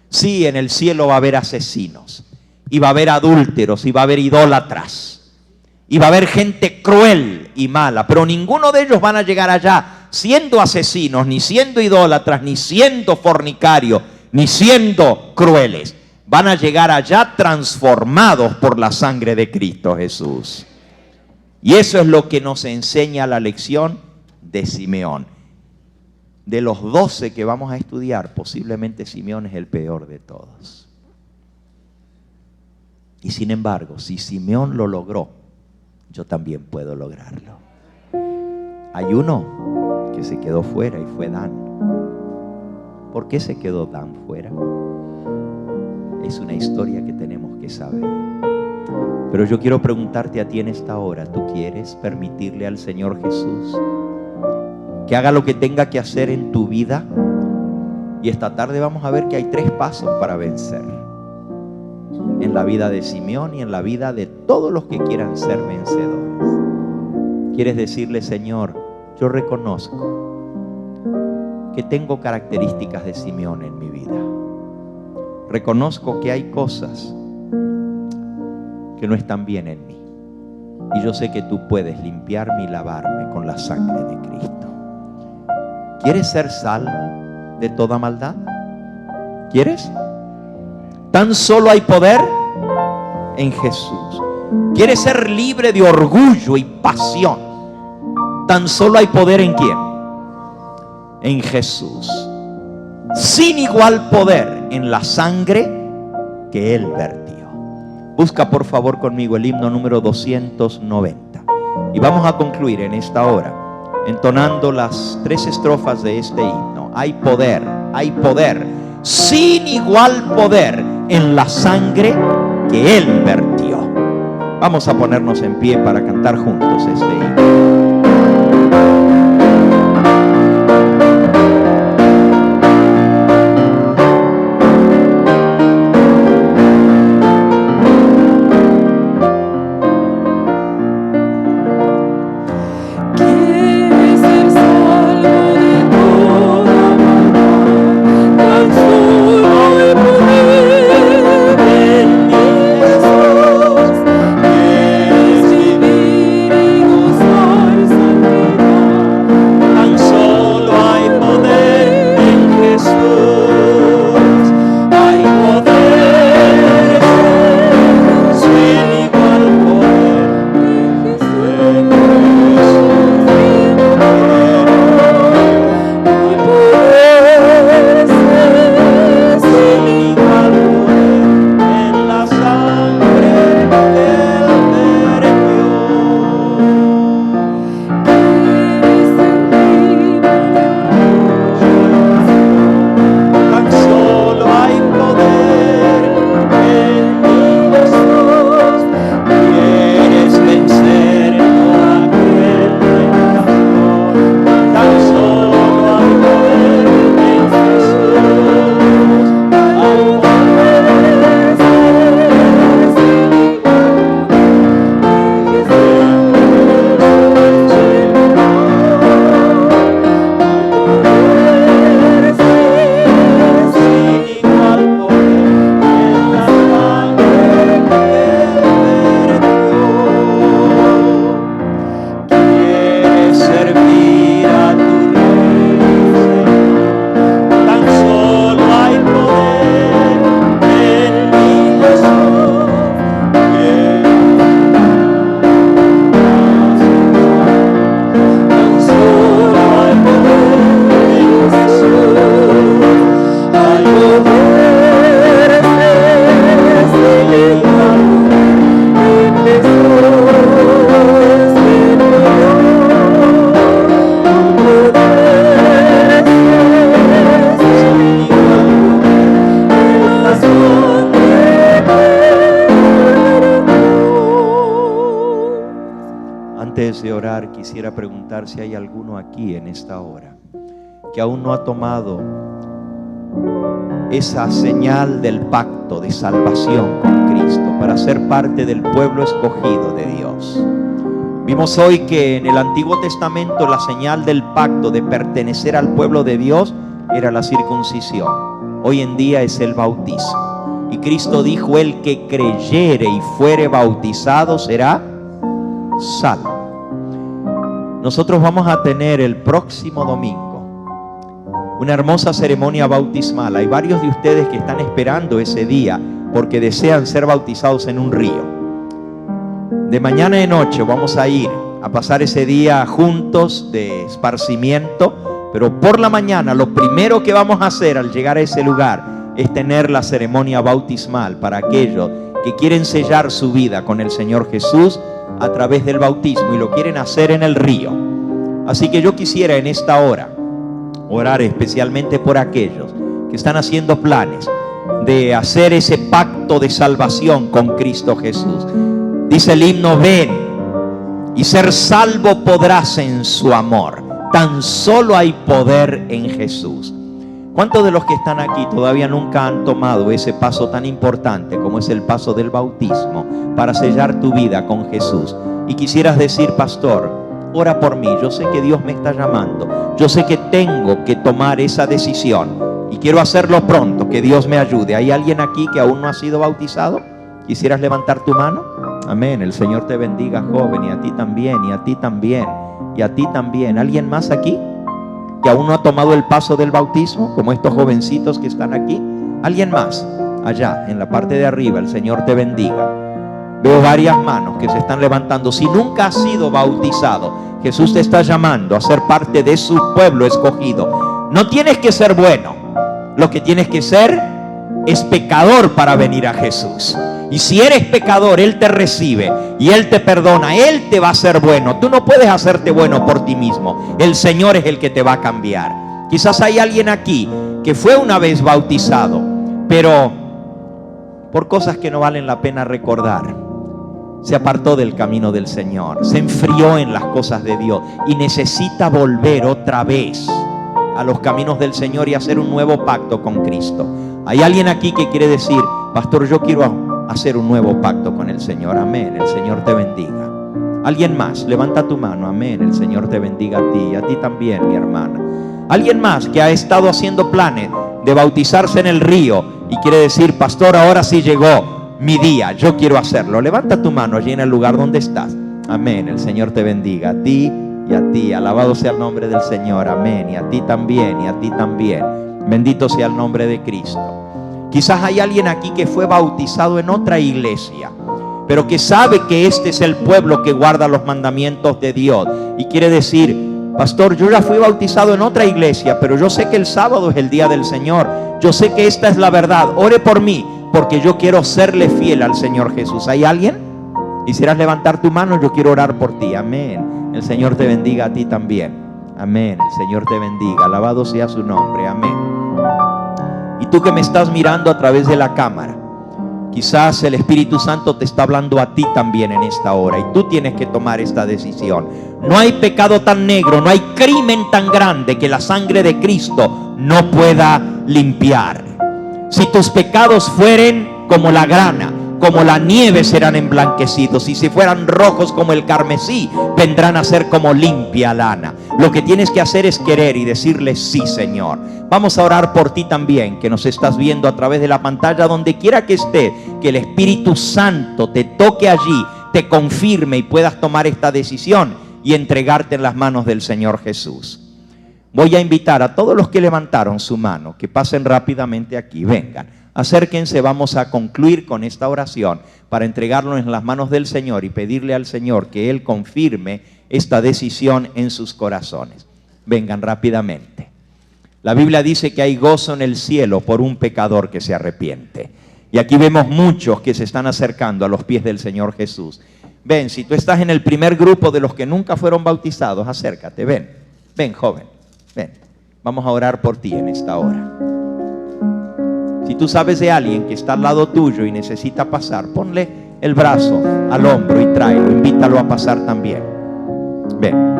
Sí, en el cielo va a haber asesinos, y va a haber adúlteros, y va a haber idólatras, y va a haber gente cruel y mala, pero ninguno de ellos van a llegar allá siendo asesinos, ni siendo idólatras, ni siendo fornicarios, ni siendo crueles. Van a llegar allá transformados por la sangre de Cristo Jesús. Y eso es lo que nos enseña la lección de Simeón. De los 12 que vamos a estudiar, posiblemente Simeón es el peor de todos. Y sin embargo, si Simeón lo logró, yo también puedo lograrlo. Hay uno que se quedó fuera y fue Dan. ¿Por qué se quedó Dan fuera? Es una historia que tenemos que saber. Pero yo quiero preguntarte a ti en esta hora, ¿tú quieres permitirle al Señor Jesús que haga lo que tenga que hacer en tu vida? Y esta tarde vamos a ver que hay 3 pasos para vencer. En la vida de Simeón y en la vida de todos los que quieran ser vencedores. ¿Quieres decirle, Señor, yo reconozco que tengo características de Simeón en mi vida? Reconozco que hay cosas que no están bien en mí. Y yo sé que tú puedes limpiarme y lavarme con la sangre de Cristo. ¿Quieres ser salvo de toda maldad? ¿Quieres? Tan solo hay poder en Jesús. ¿Quieres ser libre de orgullo y pasión? Tan solo hay poder ¿en quién? En Jesús. Sin igual poder en la sangre que Él vertió. Busca por favor conmigo el himno número 290. Y vamos a concluir en esta hora entonando las 3 estrofas de este himno. Hay poder, sin igual poder en la sangre que Él vertió. Vamos a ponernos en pie para cantar juntos este himno. Antes de orar, quisiera preguntar si hay alguno aquí en esta hora que aún no ha tomado esa señal del pacto de salvación con Cristo para ser parte del pueblo escogido de Dios. Vimos hoy que en el Antiguo Testamento la señal del pacto de pertenecer al pueblo de Dios era la circuncisión. Hoy en día es el bautismo. Y Cristo dijo: el que creyere y fuere bautizado será salvo. Nosotros vamos a tener el próximo domingo Una hermosa ceremonia bautismal. Hay varios de ustedes que están esperando ese día porque desean ser bautizados en un río. De mañana de noche vamos a ir a pasar ese día juntos de esparcimiento, pero por la mañana lo primero que vamos a hacer al llegar a ese lugar es tener la ceremonia bautismal para aquellos que quieren sellar su vida con el Señor Jesús a través del bautismo y lo quieren hacer en el río. Así que yo quisiera en esta hora orar especialmente por aquellos que están haciendo planes de hacer ese pacto de salvación con Cristo Jesús. Dice el himno: ven y ser salvo podrás en su amor. Tan solo hay poder en Jesús. ¿Cuántos de los que están aquí todavía nunca han tomado ese paso tan importante como es el paso del bautismo para sellar tu vida con Jesús? Y quisieras decir: pastor, ora por mí, yo sé que Dios me está llamando, yo sé que tengo que tomar esa decisión y quiero hacerlo pronto, que Dios me ayude. ¿Hay alguien aquí que aún no ha sido bautizado? ¿Quisieras levantar tu mano? Amén, el Señor te bendiga, joven, y a ti también, y a ti también, y a ti también. ¿Alguien más aquí que aún no ha tomado el paso del bautismo, como estos jovencitos que están aquí? ¿Alguien más? Allá, en la parte de arriba, el Señor te bendiga. Veo varias manos que se están levantando. Si nunca has sido bautizado, Jesús te está llamando a ser parte de su pueblo escogido. No tienes que ser bueno, lo que tienes que ser es pecador para venir a Jesús. Y si eres pecador, Él te recibe y Él te perdona, Él te va a hacer bueno. Tú no puedes hacerte bueno por ti mismo. El Señor es el que te va a cambiar. Quizás hay alguien aquí que fue una vez bautizado, pero por cosas que no valen la pena recordar, se apartó del camino del Señor, se enfrió en las cosas de Dios y necesita volver otra vez a los caminos del Señor y hacer un nuevo pacto con Cristo. Hay alguien aquí que quiere decir: pastor, yo quiero hacer un nuevo pacto con el Señor. Amén, el Señor te bendiga. Alguien más, levanta tu mano. Amén, el Señor te bendiga a ti y a ti también, mi hermana. Alguien más que ha estado haciendo planes de bautizarse en el río y quiere decir: pastor, ahora sí llegó mi día, yo quiero hacerlo. Levanta tu mano allí en el lugar donde estás. Amén, el Señor te bendiga a ti y a ti. Alabado sea el nombre del Señor. Amén, y a ti también, y a ti también. Bendito sea el nombre de Cristo. Quizás hay alguien aquí que fue bautizado en otra iglesia, pero que sabe que este es el pueblo que guarda los mandamientos de Dios y quiere decir: pastor, yo ya fui bautizado en otra iglesia, pero yo sé que el sábado es el día del Señor, yo sé que esta es la verdad, ore por mí porque yo quiero serle fiel al Señor Jesús. ¿Hay alguien? ¿Quisieras levantar tu mano? Yo quiero orar por ti. Amén, el Señor te bendiga a ti también. Amén, el Señor te bendiga, alabado sea su nombre. Amén. Y tú que me estás mirando a través de la cámara, quizás el Espíritu Santo te está hablando a ti también en esta hora y tú tienes que tomar esta decisión. No hay pecado tan negro, no hay crimen tan grande que la sangre de Cristo no pueda limpiar. Si tus pecados fueren como la grana, como la nieve serán emblanquecidos, y si fueran rojos como el carmesí, vendrán a ser como limpia lana. Lo que tienes que hacer es querer y decirle: sí, Señor. Vamos a orar por ti también, que nos estás viendo a través de la pantalla, donde quiera que esté, que el Espíritu Santo te toque allí, te confirme y puedas tomar esta decisión y entregarte en las manos del Señor Jesús. Voy a invitar a todos los que levantaron su mano que pasen rápidamente aquí, vengan. Acérquense, vamos a concluir con esta oración para entregarlo en las manos del Señor y pedirle al Señor que Él confirme esta decisión en sus corazones. Vengan rápidamente. La Biblia dice que hay gozo en el cielo por un pecador que se arrepiente. Y aquí vemos muchos que se están acercando a los pies del Señor Jesús. Ven, si tú estás en el primer grupo de los que nunca fueron bautizados, acércate, ven. Ven, joven, ven. Vamos a orar por ti en esta hora. Si tú sabes de alguien que está al lado tuyo y necesita pasar, ponle el brazo al hombro y tráelo, invítalo a pasar también. Ven.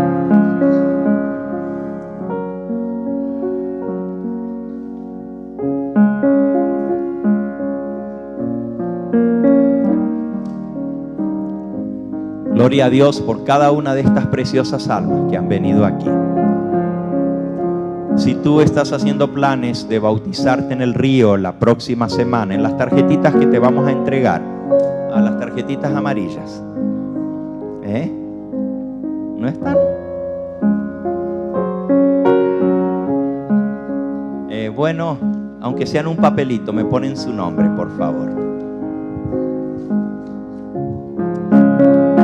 Gloria a Dios por cada una de estas preciosas almas que han venido aquí. Si tú estás haciendo planes de bautizarte en el río la próxima semana, en las tarjetitas que te vamos a entregar, a las tarjetitas amarillas, ¿no están? Bueno, aunque sea en un papelito, me ponen su nombre, por favor.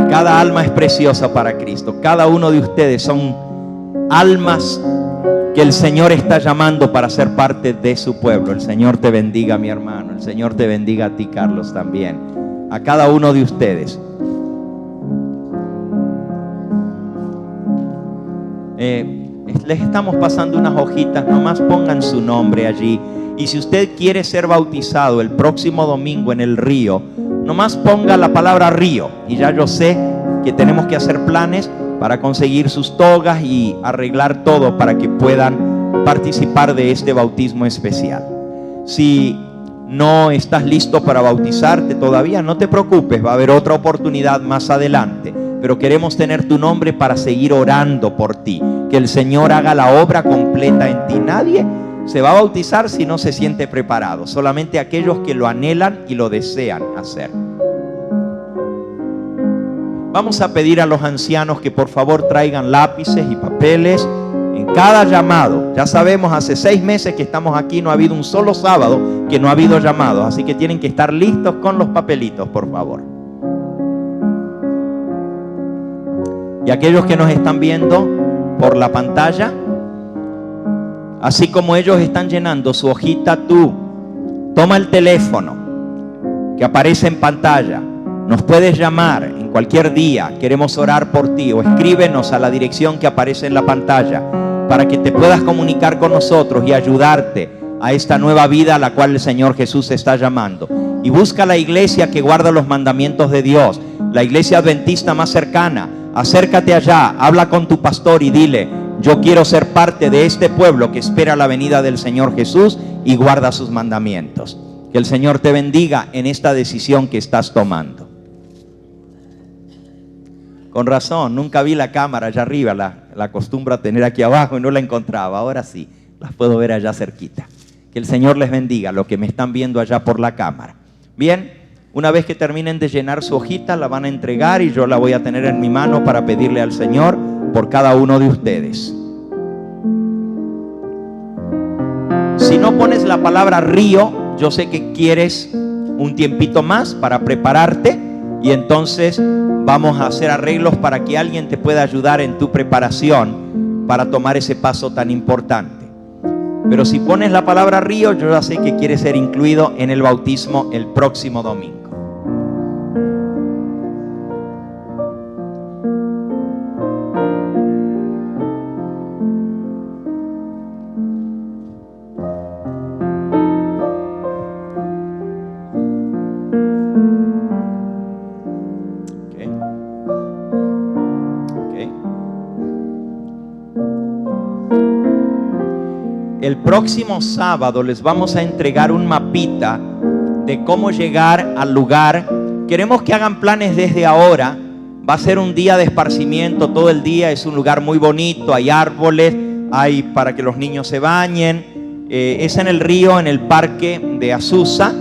Cada alma es preciosa para Cristo. Cada uno de ustedes son almas que el Señor está llamando para ser parte de su pueblo. El Señor te bendiga, mi hermano. El Señor te bendiga a ti, Carlos, también. A cada uno de ustedes. Les estamos pasando unas hojitas, nomás pongan su nombre allí. Y si usted quiere ser bautizado el próximo domingo en el río, nomás ponga la palabra río. Y ya yo sé que tenemos que hacer planes para conseguir sus togas y arreglar todo para que puedan participar de este bautismo especial. Si no estás listo para bautizarte todavía, no te preocupes, va a haber otra oportunidad más adelante. Pero queremos tener tu nombre para seguir orando por ti. Que el Señor haga la obra completa en ti. Nadie se va a bautizar si no se siente preparado. Solamente aquellos que lo anhelan y lo desean hacer. Vamos a pedir a los ancianos que por favor traigan lápices y papeles en cada llamado. Ya sabemos, hace 6 meses que estamos aquí, no ha habido un solo sábado que no ha habido llamados. Así que tienen que estar listos con los papelitos, por favor. Y aquellos que nos están viendo por la pantalla, así como ellos están llenando su hojita, tú toma el teléfono que aparece en pantalla, nos puedes llamar en cualquier día, queremos orar por ti, o escríbenos a la dirección que aparece en la pantalla para que te puedas comunicar con nosotros y ayudarte a esta nueva vida a la cual el Señor Jesús está llamando. Y busca la iglesia que guarda los mandamientos de Dios, la iglesia adventista más cercana. Acércate allá, habla con tu pastor y dile: yo quiero ser parte de este pueblo que espera la venida del Señor Jesús y guarda sus mandamientos. Que el Señor te bendiga en esta decisión que estás tomando. Con razón, nunca vi la cámara allá arriba, la acostumbro a tener aquí abajo y no la encontraba. Ahora sí, las puedo ver allá cerquita. Que el Señor les bendiga, los que me están viendo allá por la cámara. Bien. Una vez que terminen de llenar su hojita, la van a entregar y yo la voy a tener en mi mano para pedirle al Señor por cada uno de ustedes. Si no pones la palabra río, yo sé que quieres un tiempito más para prepararte y entonces vamos a hacer arreglos para que alguien te pueda ayudar en tu preparación para tomar ese paso tan importante. Pero si pones la palabra río, yo ya sé que quieres ser incluido en el bautismo el próximo domingo. El próximo sábado les vamos a entregar un mapita de cómo llegar al lugar. Queremos que hagan planes desde ahora. Va a ser un día de esparcimiento todo el día. Es un lugar muy bonito, hay árboles, hay para que los niños se bañen. Es en el río, en el parque de Azusa.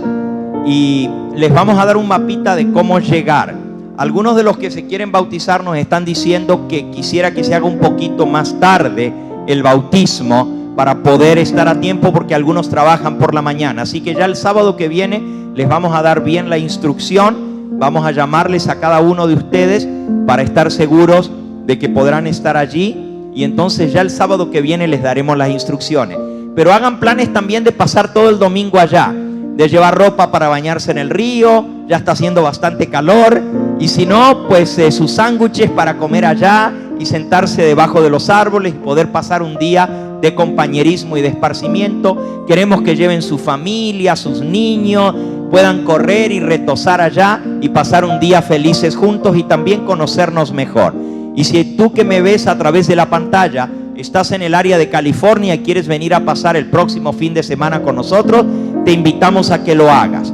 Y les vamos a dar un mapita de cómo llegar. Algunos de los que se quieren bautizar nos están diciendo que quisiera que se haga un poquito más tarde el bautismo, para poder estar a tiempo, porque algunos trabajan por la mañana. Así que ya el sábado que viene les vamos a dar bien la instrucción. Vamos a llamarles a cada uno de ustedes para estar seguros de que podrán estar allí. Y entonces ya el sábado que viene les daremos las instrucciones. Pero hagan planes también de pasar todo el domingo allá, de llevar ropa para bañarse en el río. Ya está haciendo bastante calor. Y si no, pues sus sándwiches para comer allá y sentarse debajo de los árboles y poder pasar un día de compañerismo y de esparcimiento. Queremos que lleven su familia, sus niños, puedan correr y retozar allá y pasar un día felices juntos y también conocernos mejor. Y si tú que me ves a través de la pantalla estás en el área de California y quieres venir a pasar el próximo fin de semana con nosotros, te invitamos a que lo hagas.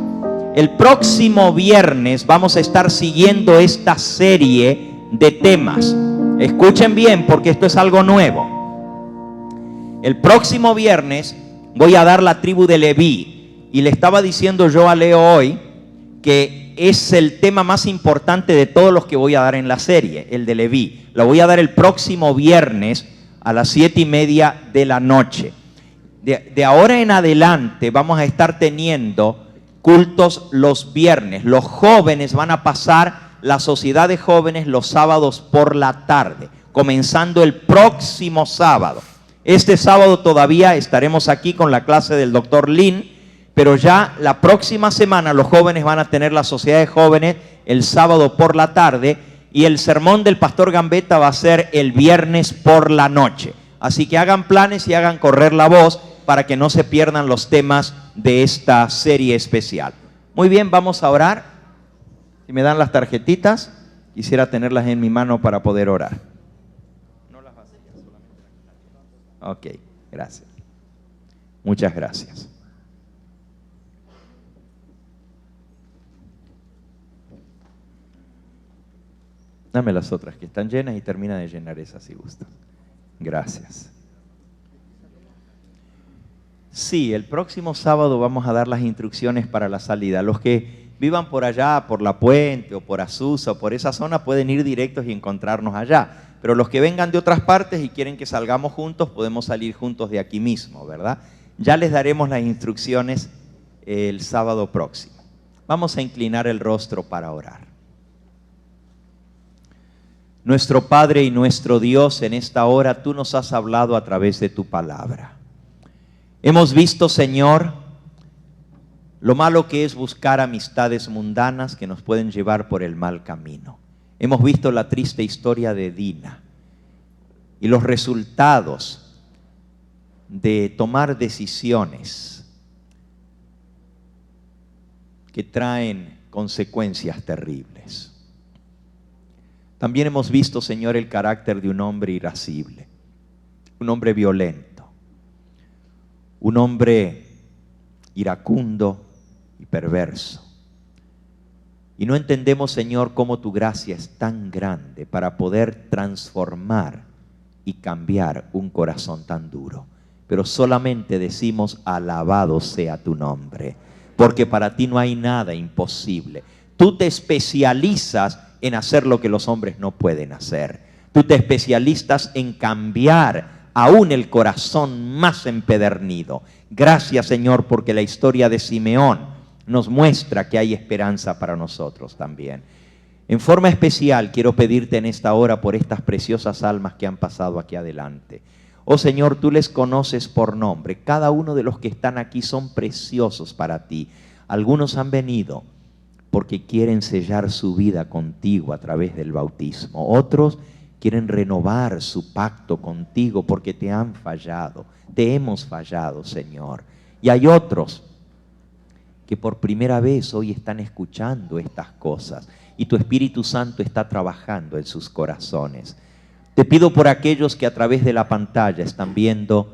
El próximo viernes vamos a estar siguiendo esta serie de temas. Escuchen bien, porque esto es algo nuevo. El próximo viernes voy a dar la tribu de Leví. Y le estaba diciendo yo a Leo hoy que es el tema más importante de todos los que voy a dar en la serie, el de Leví. Lo voy a dar el próximo viernes a las 7:30 de la noche. De ahora en adelante vamos a estar teniendo cultos los viernes. Los jóvenes van a pasar la sociedad de jóvenes los sábados por la tarde, comenzando el próximo sábado. Este sábado todavía estaremos aquí con la clase del doctor Lin, pero ya la próxima semana los jóvenes van a tener la sociedad de jóvenes el sábado por la tarde y el sermón del pastor Gambetta va a ser el viernes por la noche. Así que hagan planes y hagan correr la voz para que no se pierdan los temas de esta serie especial. Muy bien, vamos a orar. Si me dan las tarjetitas, quisiera tenerlas en mi mano para poder orar. No las vacías, solamente las. Ok, gracias. Muchas gracias. Dame las otras que están llenas y termina de llenar esas si gustas. Gracias. Sí, el próximo sábado vamos a dar las instrucciones para la salida. Los que vivan por allá, por La Puente o por Azusa o por esa zona pueden ir directos y encontrarnos allá. Pero los que vengan de otras partes y quieren que salgamos juntos, podemos salir juntos de aquí mismo, ¿verdad? Ya les daremos las instrucciones el sábado próximo. Vamos a inclinar el rostro para orar. Nuestro Padre y nuestro Dios, en esta hora tú nos has hablado a través de tu palabra. Hemos visto, Señor, lo malo que es buscar amistades mundanas que nos pueden llevar por el mal camino. Hemos visto la triste historia de Dina y los resultados de tomar decisiones que traen consecuencias terribles. También hemos visto, Señor, el carácter de un hombre irascible, un hombre violento, un hombre iracundo y perverso. Y no entendemos, Señor, cómo tu gracia es tan grande para poder transformar y cambiar un corazón tan duro. Pero solamente decimos, alabado sea tu nombre, porque para ti no hay nada imposible. Tú te especializas en hacer lo que los hombres no pueden hacer. Tú te especializas en cambiar aún el corazón más empedernido. Gracias, Señor, porque la historia de Simeón nos muestra que hay esperanza para nosotros también. En forma especial quiero pedirte en esta hora por estas preciosas almas que han pasado aquí adelante. Oh Señor, tú les conoces por nombre. Cada uno de los que están aquí son preciosos para ti. Algunos han venido porque quieren sellar su vida contigo a través del bautismo. Otros quieren renovar su pacto contigo porque te han fallado. Te hemos fallado, Señor. Y hay otros que por primera vez hoy están escuchando estas cosas y tu Espíritu Santo está trabajando en sus corazones. Te pido por aquellos que a través de la pantalla están viendo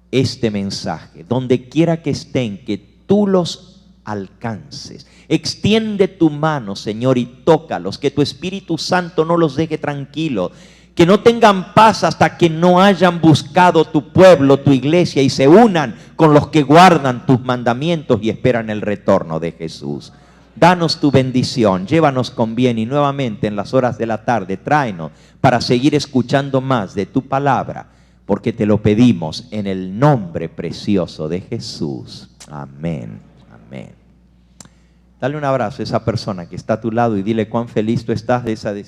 este mensaje, donde quiera que estén, que tú los alcances. Extiende tu mano, Señor, y tócalos, que tu Espíritu Santo no los deje tranquilos, que no tengan paz hasta que no hayan buscado tu pueblo, tu iglesia, y se unan con los que guardan tus mandamientos y esperan el retorno de Jesús. Danos tu bendición, llévanos con bien y nuevamente en las horas de la tarde tráenos para seguir escuchando más de tu palabra, porque te lo pedimos en el nombre precioso de Jesús. Amén, amén. Dale un abrazo a esa persona que está a tu lado y dile cuán feliz tú estás de esa decisión.